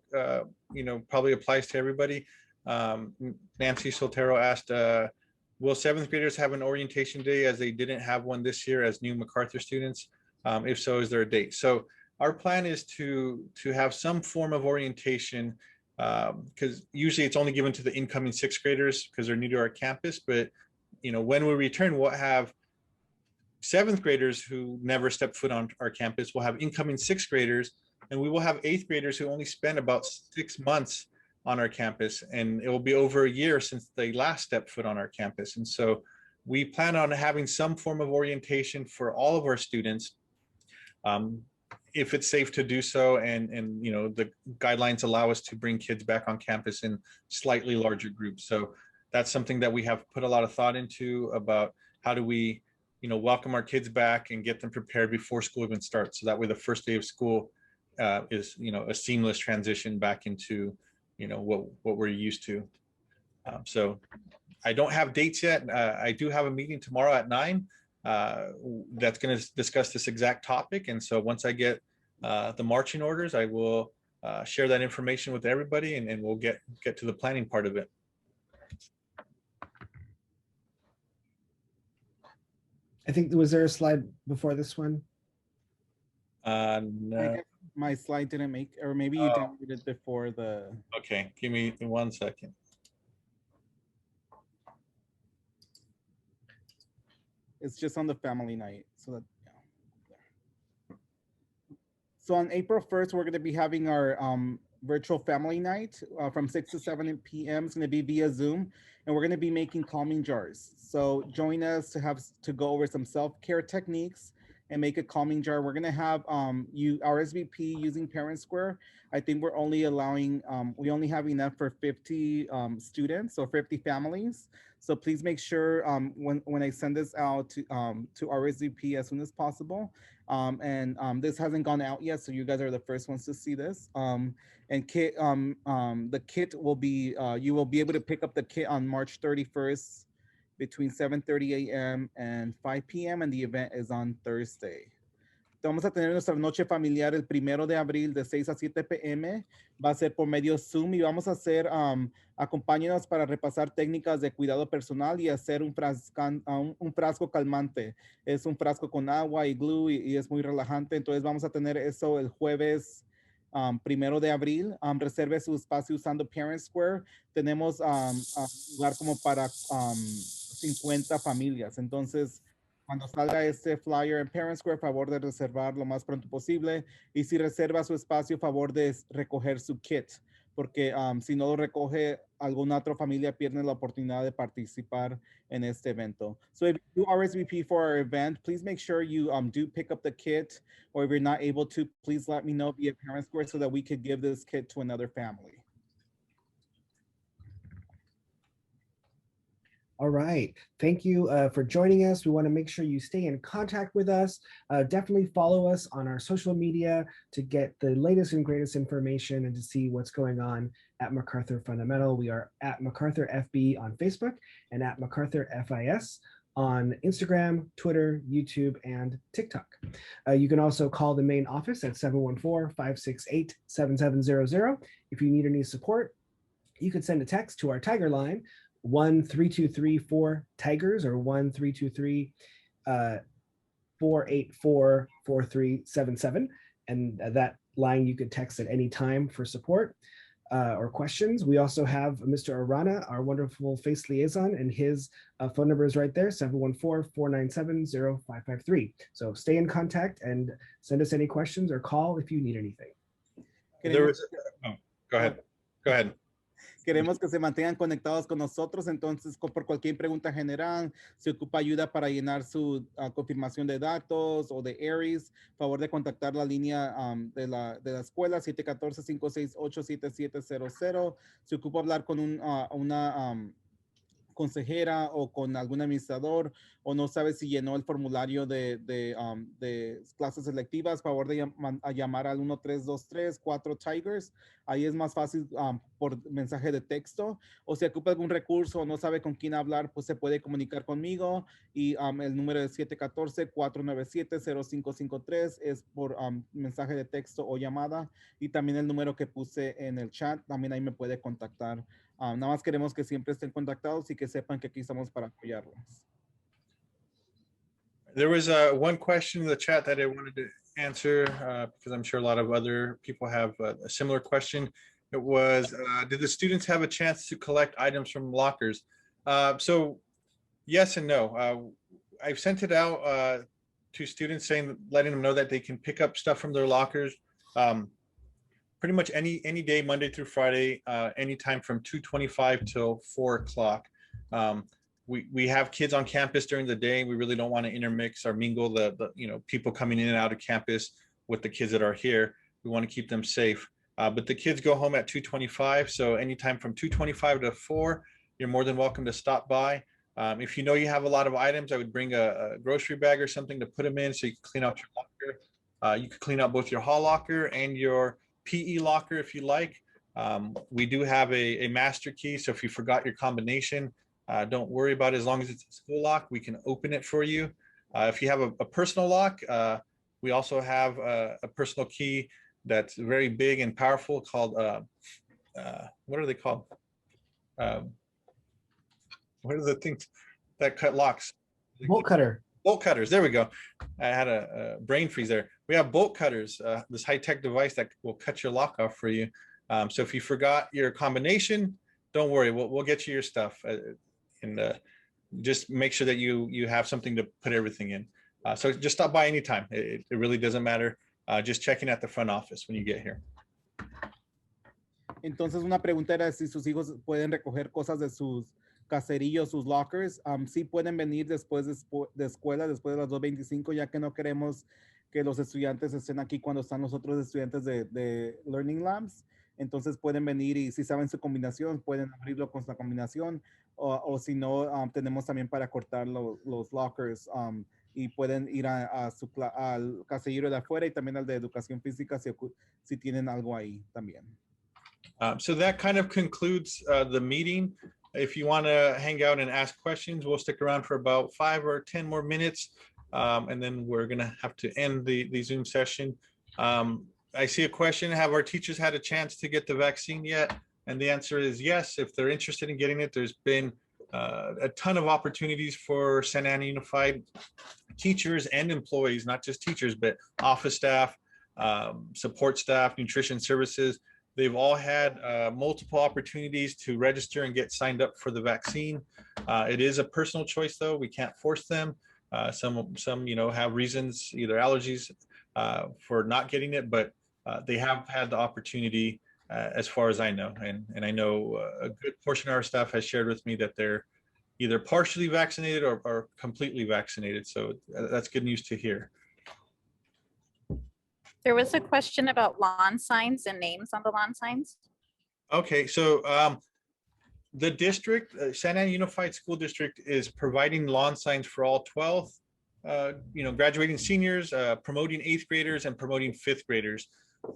probably applies to everybody. Nancy Soltero asked, will 7th graders have an orientation day as they didn't have one this year as new MacArthur students? If so, is there a date? So our plan is to have some form of orientation, because usually it's only given to the incoming 6th graders because they're new to our campus. But when we return, we'll have seventh graders who never stepped foot on our campus. We'll have incoming sixth graders, and we will have eighth graders who only spent about 6 months on our campus, and it will be over a year since they last stepped foot on our campus. And so we plan on having some form of orientation for all of our students, if it's safe to do so, and you know, the guidelines allow us to bring kids back on campus in slightly larger groups. So that's something that we have put a lot of thought into, about how do we, you know, welcome our kids back and get them prepared before school even starts, so that way the first day of school is, you know, a seamless transition back into, you know, what we're used to. So I don't have dates yet. I do have a meeting tomorrow at 9 that's going to discuss this exact topic, and so once I get the marching orders, I will share that information with everybody, and we'll get to the planning part of it. I think, was there a slide before this one? No. My slide didn't make, or maybe you downloaded it before the. Okay, give me 1 second. It's just on the family night, so that, yeah. So on April 1st, we're going to be having our virtual family night from 6 to 7 p.m. It's going to be via Zoom, and we're going to be making calming jars. So join us to go over some self-care techniques and make a calming jar. We're going to have you RSVP using Parent Square. I think we're only allowing, we only have enough for 50 students or 50 families. So please make sure when I send this out to RSVP as soon as possible. This hasn't gone out yet, so you guys are the first ones to see this. And kit, the kit will be, you will be able to pick up the kit on March 31st between 7:30 a.m. and 5 p.m. and the event is on Thursday. Vamos a tener nuestra noche familiar el 1 de abril de 6 a 7 p.m. Va a ser por medio Zoom y vamos a hacer, acompáñenos para repasar técnicas de cuidado personal y hacer un frasco calmante. Es un frasco con agua y glue y es muy relajante. Entonces vamos a tener eso el jueves 1 de abril. Reserve su espacio usando Parent Square. Tenemos lugar como para 50 familias. Entonces, cuando salga este flyer en Parent Square, favor de reservar lo más pronto posible. Y si reserva su espacio, favor de recoger su kit, porque si no lo recoge, alguna otra familia pierde la oportunidad de participar en este evento. So if you RSVP for our event, please make sure you do pick up the kit, or if you're not able to, please let me know via Parent Square so that we could give this kit to another family. All right. Thank you for joining us. We want to make sure you stay in contact with us. Definitely follow us on our social media to get the latest and greatest information and to see what's going on at MacArthur Fundamental. We are at MacArthur FB on Facebook and at MacArthur FIS on Instagram, Twitter, YouTube, and TikTok. You can also call the main office at 714-568-7700. If you need any support, you could send a text to our Tiger line, 1-323-4-TIGERS or 1-323-484-4377. And that line you could text at any time for support or questions. We also have Mr. Arana, our wonderful face liaison, and his phone number is right there, 714-497-0553. So stay in contact and send us any questions or call if you need anything. There was, go ahead. Go ahead. Queremos que se mantengan conectados con nosotros, entonces por cualquier pregunta general, si ocupa ayuda para llenar su confirmación de datos o de Aries, favor de contactar la línea de la escuela 714-568-7700. Si ocupa hablar con una consejera o con algún administrador o no sabe si llenó el formulario de clases electivas, favor de llamar al 1323-4-TIGERS. Ahí es más fácil por mensaje de texto, o si ocupa algún recurso o no sabe con quién hablar, pues se puede comunicar conmigo y el número es 714-497-0553 es por mensaje de texto o llamada, y también el número que puse en el chat, también ahí me puede contactar. Nada más queremos que siempre estén contactados y que sepan que aquí estamos para apoyarlos. There was one question in the chat that I wanted to answer because I'm sure a lot of other people have a similar question. It was, did the students have a chance to collect items from lockers? So yes and no. I've sent it out to students saying, letting them know that they can pick up stuff from their lockers. Pretty much any day, Monday through Friday, anytime from 2:25 till 4 o'clock. We have kids on campus during the day. We really don't want to intermix or mingle the people coming in and out of campus with the kids that are here. We want to keep them safe. But the kids go home at 2:25. So anytime from 2:25 to 4, you're more than welcome to stop by. If you know you have a lot of items, I would bring a grocery bag or something to put them in so you can clean out your locker. You could clean out both your hall locker and your PE locker if you like. We do have a master key, so if you forgot your combination, don't worry about it. As long as it's a school lock, we can open it for you. If you have a personal lock, we also have a personal key that's very big and powerful called, what are they called? What are the things that cut locks? Bolt cutter. Bolt cutters. There we go. I had a brain freeze there. We have bolt cutters, this high-tech device that will cut your lock off for you. So if you forgot your combination, don't worry. We'll get you your stuff, and just make sure that you have something to put everything in. So just stop by anytime. It really doesn't matter. Just checking at the front office when you get here. Entonces una pregunta era si sus hijos pueden recoger cosas de sus caserillos, sus lockers. Sí pueden venir después de escuela, después de las 2:25, ya que no queremos que los estudiantes estén aquí cuando están los otros estudiantes de Learning Labs. Entonces pueden venir y si saben su combinación, pueden abrirlo con la combinación. O si no, tenemos también para cortar los lockers. Y pueden ir al casillero de afuera y también al de educación física si tienen algo ahí también. So that kind of concludes the meeting. If you want to hang out and ask questions, we'll stick around for about 5 or 10 more minutes. And then we're going to have to end the Zoom session. I see a question. Have our teachers had a chance to get the vaccine yet? And the answer is yes. If they're interested in getting it, there's been a ton of opportunities for Santa Ana Unified teachers and employees, not just teachers, but office staff, support staff, nutrition services. They've all had multiple opportunities to register and get signed up for the vaccine. It is a personal choice, though. We can't force them. Some have reasons, either allergies for not getting it, but they have had the opportunity as far as I know. And I know a good portion of our staff has shared with me that they're either partially vaccinated or completely vaccinated. So that's good news to hear. There was a question about lawn signs and names on the lawn signs. Okay, so the district, Santa Ana Unified School District, is providing lawn signs for all 12, graduating seniors, promoting 8th graders, and promoting 5th graders.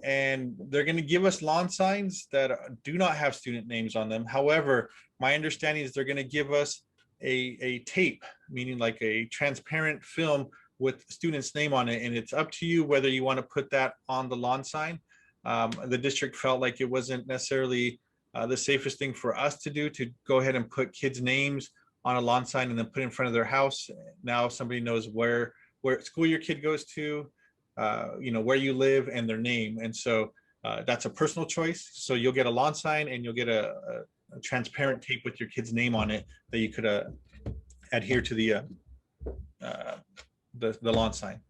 And they're going to give us lawn signs that do not have student names on them. However, my understanding is they're going to give us a tape, meaning like a transparent film with student's name on it, and it's up to you whether you want to put that on the lawn sign. The district felt like it wasn't necessarily the safest thing for us to do, to go ahead and put kids' names on a lawn sign and then put it in front of their house. Now somebody knows where school your kid goes to, where you live and their name. And so that's a personal choice. So you'll get a lawn sign and you'll get a transparent tape with your kid's name on it that you could adhere to the lawn sign.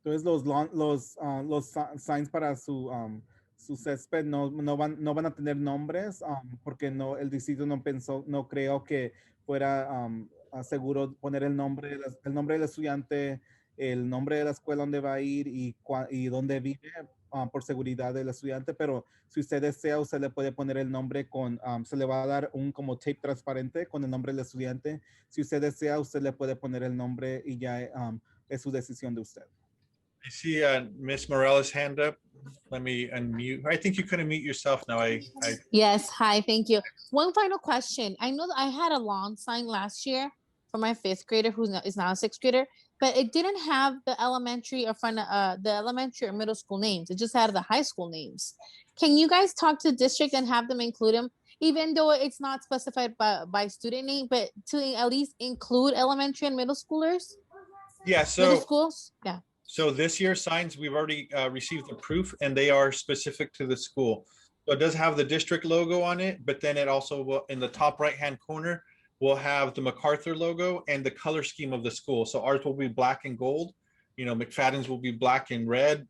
Entonces los signs para su césped no van a tener nombres porque el distrito no creo que fuera seguro poner el nombre del estudiante, el nombre de la escuela donde va a ir y dónde vive por seguridad del estudiante. Pero si usted desea, usted le puede poner el nombre se le va a dar un como tape transparente con el nombre del estudiante. Si usted desea, usted le puede poner el nombre y ya es su decisión de usted. I see Miss Morales' hand up. Let me unmute. I think you could unmute yourself now. Yes, hi, thank you. One final question. I know that I had a lawn sign last year for my 5th grader who is now a 6th grader, but it didn't have the elementary or middle school names. It just had the high school names. Can you guys talk to the district and have them include them, even though it's not specified by student name, but to at least include elementary and middle schoolers? Yeah, so middle schools? Yeah. So this year's signs, we've already received the proof, and they are specific to the school. So it does have the district logo on it, but then it also will, in the top right-hand corner, will have the MacArthur logo and the color scheme of the school. So ours will be black and gold. You know, McFadden's will be black and red.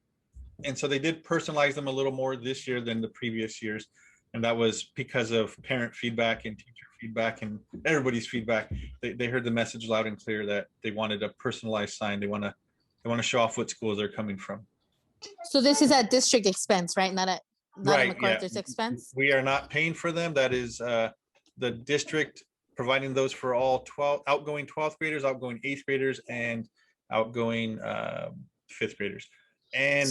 And so they did personalize them a little more this year than the previous years. And that was because of parent feedback and teacher feedback and everybody's feedback. They heard the message loud and clear that they wanted a personalized sign. They want to show off what schools they're coming from. So this is at district expense, right? Not Right, a MacArthur's expense? We are not paying for them. That is the district providing those for all outgoing 12th graders, outgoing 8th graders, and outgoing 5th graders. And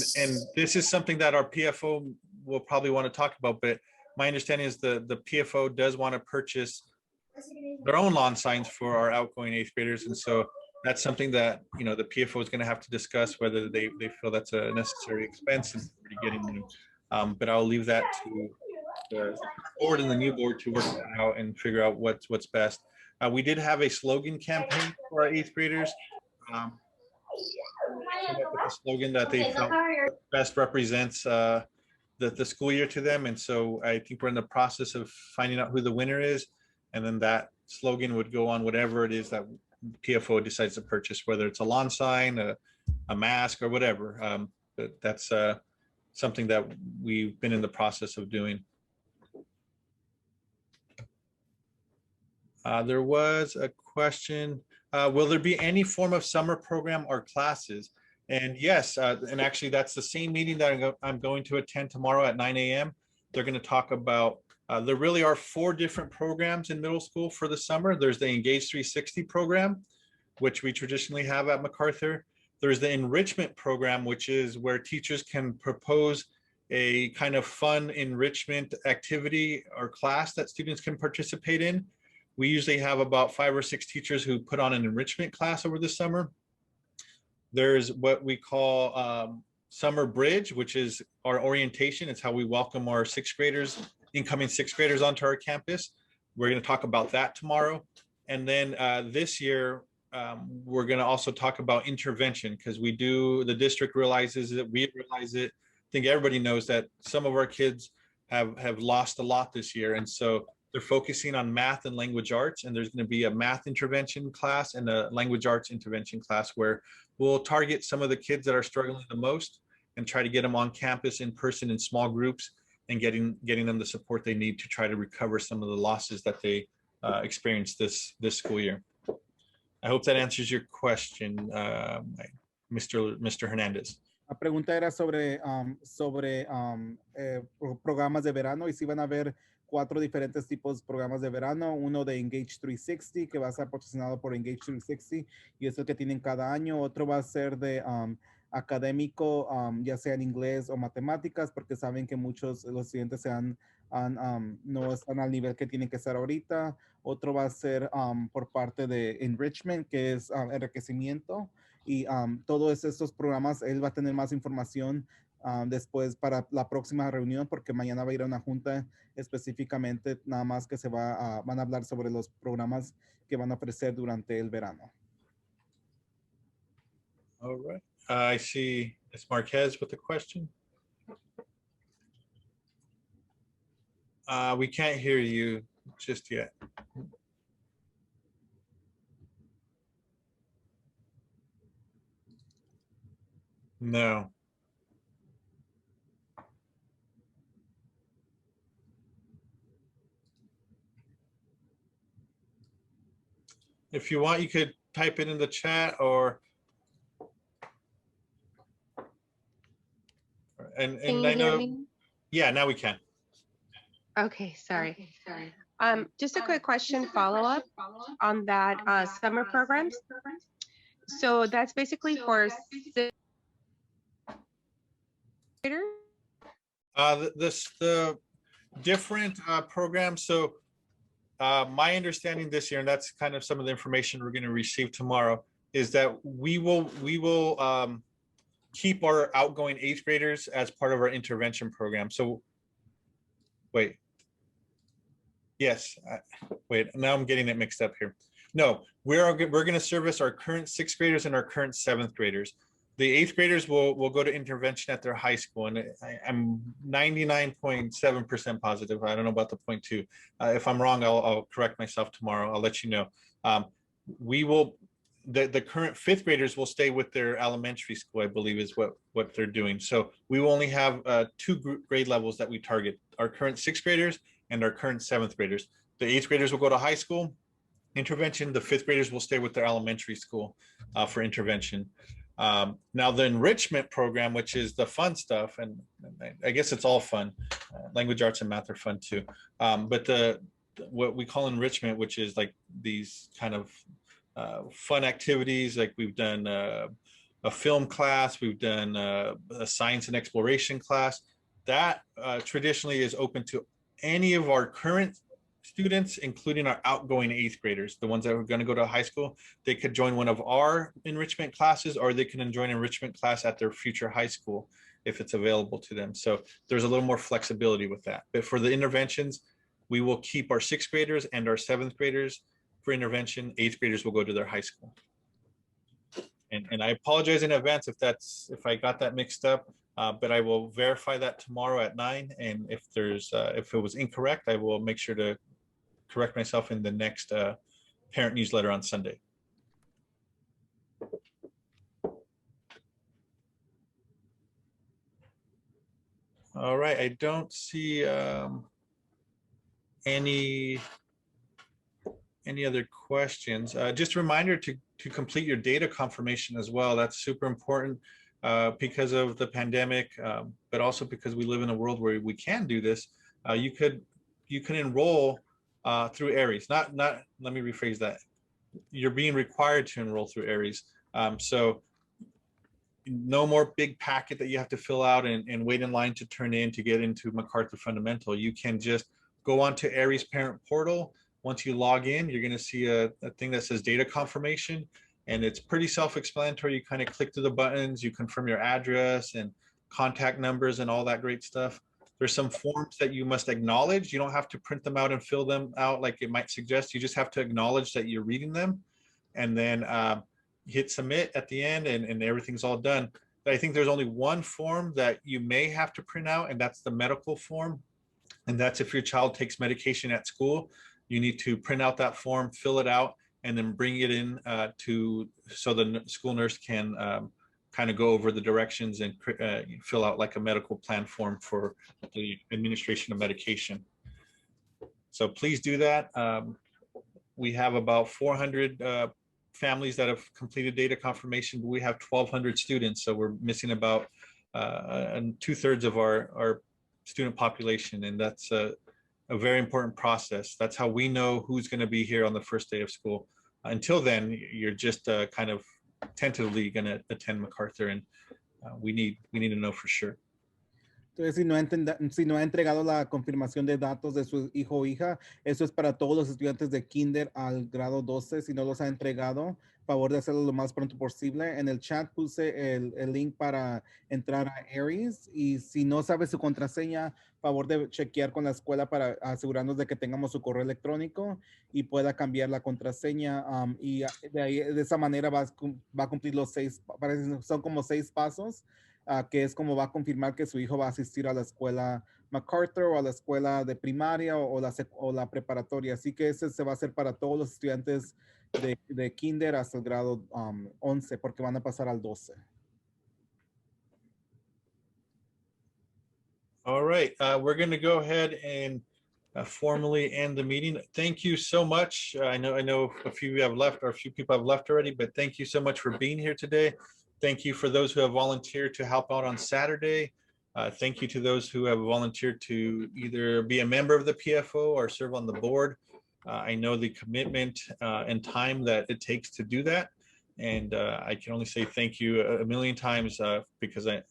this is something that our PFO will probably want to talk about, but my understanding is the PFO does want to purchase their own lawn signs for our outgoing 8th graders. And so that's something that, you know, the PFO is going to have to discuss whether they feel that's a necessary expense and already getting them. But I'll leave that to the board and the new board to work that out and figure out what's best. We did have a slogan campaign for our 8th graders. With a slogan that they felt best represents the school year to them. And so I think we're in the process of finding out who the winner is. And then that slogan would go on whatever it is that PFO decides to purchase, whether it's a lawn sign, a mask, or whatever. But that's something that we've been in the process of doing. There was a question, will there be any form of summer program or classes? And yes, and actually that's the same meeting that I'm going to attend tomorrow at 9 a.m. They're going to talk about, there really are 4 different programs in middle school for the summer. There's the Engage 360 program, which we traditionally have at MacArthur. There's the enrichment program, which is where teachers can propose a kind of fun enrichment activity or class that students can participate in. We usually have about 5 or 6 teachers who put on an enrichment class over the summer. There's what we call Summer Bridge, which is our orientation. It's how we welcome our 6th graders, incoming 6th graders onto our campus. We're going to talk about that tomorrow. And then this year, we're going to also talk about intervention, because the district realizes it, we realize it. I think everybody knows that some of our kids have lost a lot this year. And so they're focusing on math and language arts, and there's going to be a math intervention class and a language arts intervention class where we'll target some of the kids that are struggling the most and try to get them on campus in person in small groups and getting them the support they need to try to recover some of the losses that they experienced this school year. I hope that answers your question, Mr. Hernandez. La pregunta era sobre programas de verano, y si van a haber 4 diferentes tipos de programas de verano. Uno de Engage 360, que va a ser patrocinado por Engage 360, y es el que tienen cada año. Otro va a ser de académico, ya sea en inglés o matemáticas, porque saben que muchos de los estudiantes no están al nivel que tienen que estar ahorita. Otro va a ser por parte de enrichment, que es enriquecimiento. Y todos estos programas, él va a tener más información después para la próxima reunión, porque mañana va a ir a una junta específicamente, nada más que van a hablar sobre los programas que van a ofrecer durante el verano. All right. I see Ms. Marquez with a question. We can't hear you just yet. No. If you want, you could type it in the chat, or and I know, yeah, now we can. Okay, sorry. Just a quick question follow-up on that summer programs. So that's basically for the different programs. So my understanding this year, and that's kind of some of the information we're going to receive tomorrow, is that we will keep our outgoing 8th graders as part of our intervention program. So wait. Yes. Wait, now I'm getting it mixed up here. No, we're going to service our current 6th graders and our current 7th graders. The eighth graders will go to intervention at their high school, and I'm 99.7% positive. I don't know about the 0.2. If I'm wrong, I'll correct myself tomorrow. I'll let you know. We will. The current fifth graders will stay with their elementary school, I believe, is what they're doing. So we will only have two grade levels that we target: our current sixth graders and our current seventh graders. The eighth graders will go to high school intervention. The fifth graders will stay with their elementary school for intervention. Now the enrichment program, which is the fun stuff, and I guess it's all fun. Language arts and math are fun too. But what we call enrichment, which is like these kind of fun activities, like we've done a film class, we've done a science and exploration class. That traditionally is open to any of our current students, including our outgoing eighth graders, the ones that are going to go to high school. They could join one of our enrichment classes, or they can join an enrichment class at their future high school if it's available to them. So there's a little more flexibility with that. But for the interventions, we will keep our sixth graders and our seventh graders for intervention. Eighth graders will go to their high school. And I apologize in advance if I got that mixed up. But I will verify that tomorrow at 9. And if it was incorrect, I will make sure to correct myself in the next parent newsletter on Sunday. All right, I don't see any other questions. Just a reminder to complete your data confirmation as well. That's super important because of the pandemic, but also because we live in a world where we can do this. You can enroll through Aries. Let me rephrase that. You're being required to enroll through Aries. So no more big packet that you have to fill out and wait in line to turn in to get into MacArthur Fundamental. You can just go onto Aries Parent Portal. Once you log in, you're going to see a thing that says data confirmation, and it's pretty self-explanatory. You kind of click through the buttons, you confirm your address and contact numbers and all that great stuff. There's some forms that you must acknowledge. You don't have to print them out and fill them out like it might suggest. You just have to acknowledge that you're reading them, and then hit submit at the end, and everything's all done. But I think there's only one form that you may have to print out, and that's the medical form. And that's if your child takes medication at school. You need to print out that form, fill it out, and then bring it in so the school nurse can kind of go over the directions and fill out like a medical plan form for the administration of medication. So please do that. We have about 400 families that have completed data confirmation, but we have 1,200 students. So we're missing about 2/3 of our student population, and that's a very important process. That's how we know who's going to be here on the first day of school. Until then, you're just kind of tentatively going to attend MacArthur, and we need to know for sure. Entonces, si no ha entregado la confirmación de datos de su hijo o hija, eso es para todos los estudiantes de kinder al grado 12. Si no los ha entregado, favor de hacerlo lo más pronto posible. En el chat puse el link para entrar a Aries, y si no sabe su contraseña, favor de chequear con la escuela para asegurarnos de que tengamos su correo electrónico y pueda cambiar la contraseña, y de esa manera va a cumplir los 6, son como 6 pasos, que es como va a confirmar que su hijo va a asistir a la escuela MacArthur o a la escuela de primaria o la preparatoria. Así que ese se va a hacer para todos los estudiantes de kinder hasta el grado 11, porque van a pasar al 12. All right, we're going to go ahead and formally end the meeting. Thank you so much. I know a few of you have left, or a few people have left already, but thank you so much for being here today. Thank you for those who have volunteered to help out on Saturday. Thank you to those who have volunteered to either be a member of the PFO or serve on the board. I know the commitment and time that it takes to do that. And I can only say thank you a million times because it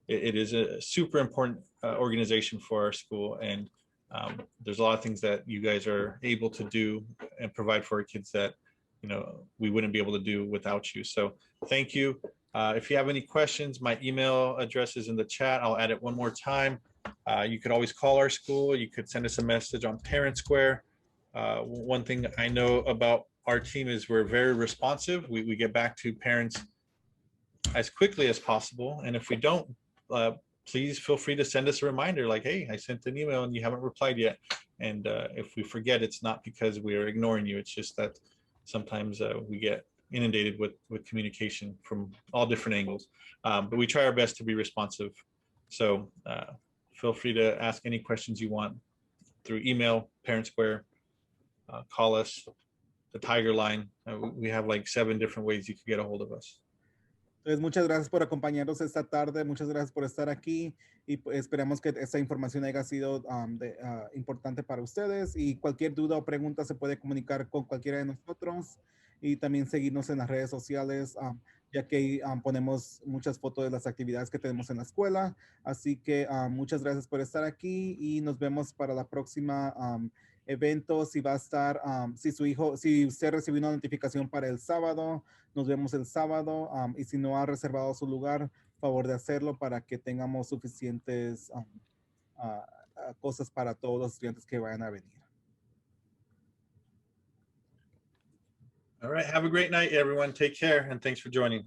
is a super important organization for our school. And there's a lot of things that you guys are able to do and provide for our kids that, we wouldn't be able to do without you. So thank you. If you have any questions, my email address is in the chat. I'll add it one more time. You could always call our school. You could send us a message on Parent Square. One thing I know about our team is we're very responsive. We get back to parents as quickly as possible. And if we don't, please feel free to send us a reminder like, hey, I sent an email and you haven't replied yet. And if we forget, it's not because we're ignoring you. It's just that sometimes we get inundated with communication from all different angles. But we try our best to be responsive. So feel free to ask any questions you want through email, Parent Square, call us, the Tiger Line. We have like 7 different ways you can get a hold of us. Entonces, muchas gracias por acompañarnos esta tarde, muchas gracias por estar aquí y esperamos que esta información haya sido importante para ustedes y cualquier duda o pregunta se puede comunicar con cualquiera de nosotros y también seguirnos en las redes sociales, ya que ponemos muchas fotos de las actividades que tenemos en la escuela. Así que muchas gracias por estar aquí y nos vemos para la próxima evento. Si va a estar, si usted recibió una notificación para el sábado, nos vemos el sábado y si no ha reservado su lugar, favor de hacerlo para que tengamos suficientes cosas para todos los estudiantes que vayan a venir. All right. Have a great night, everyone. Take care. And thanks for joining.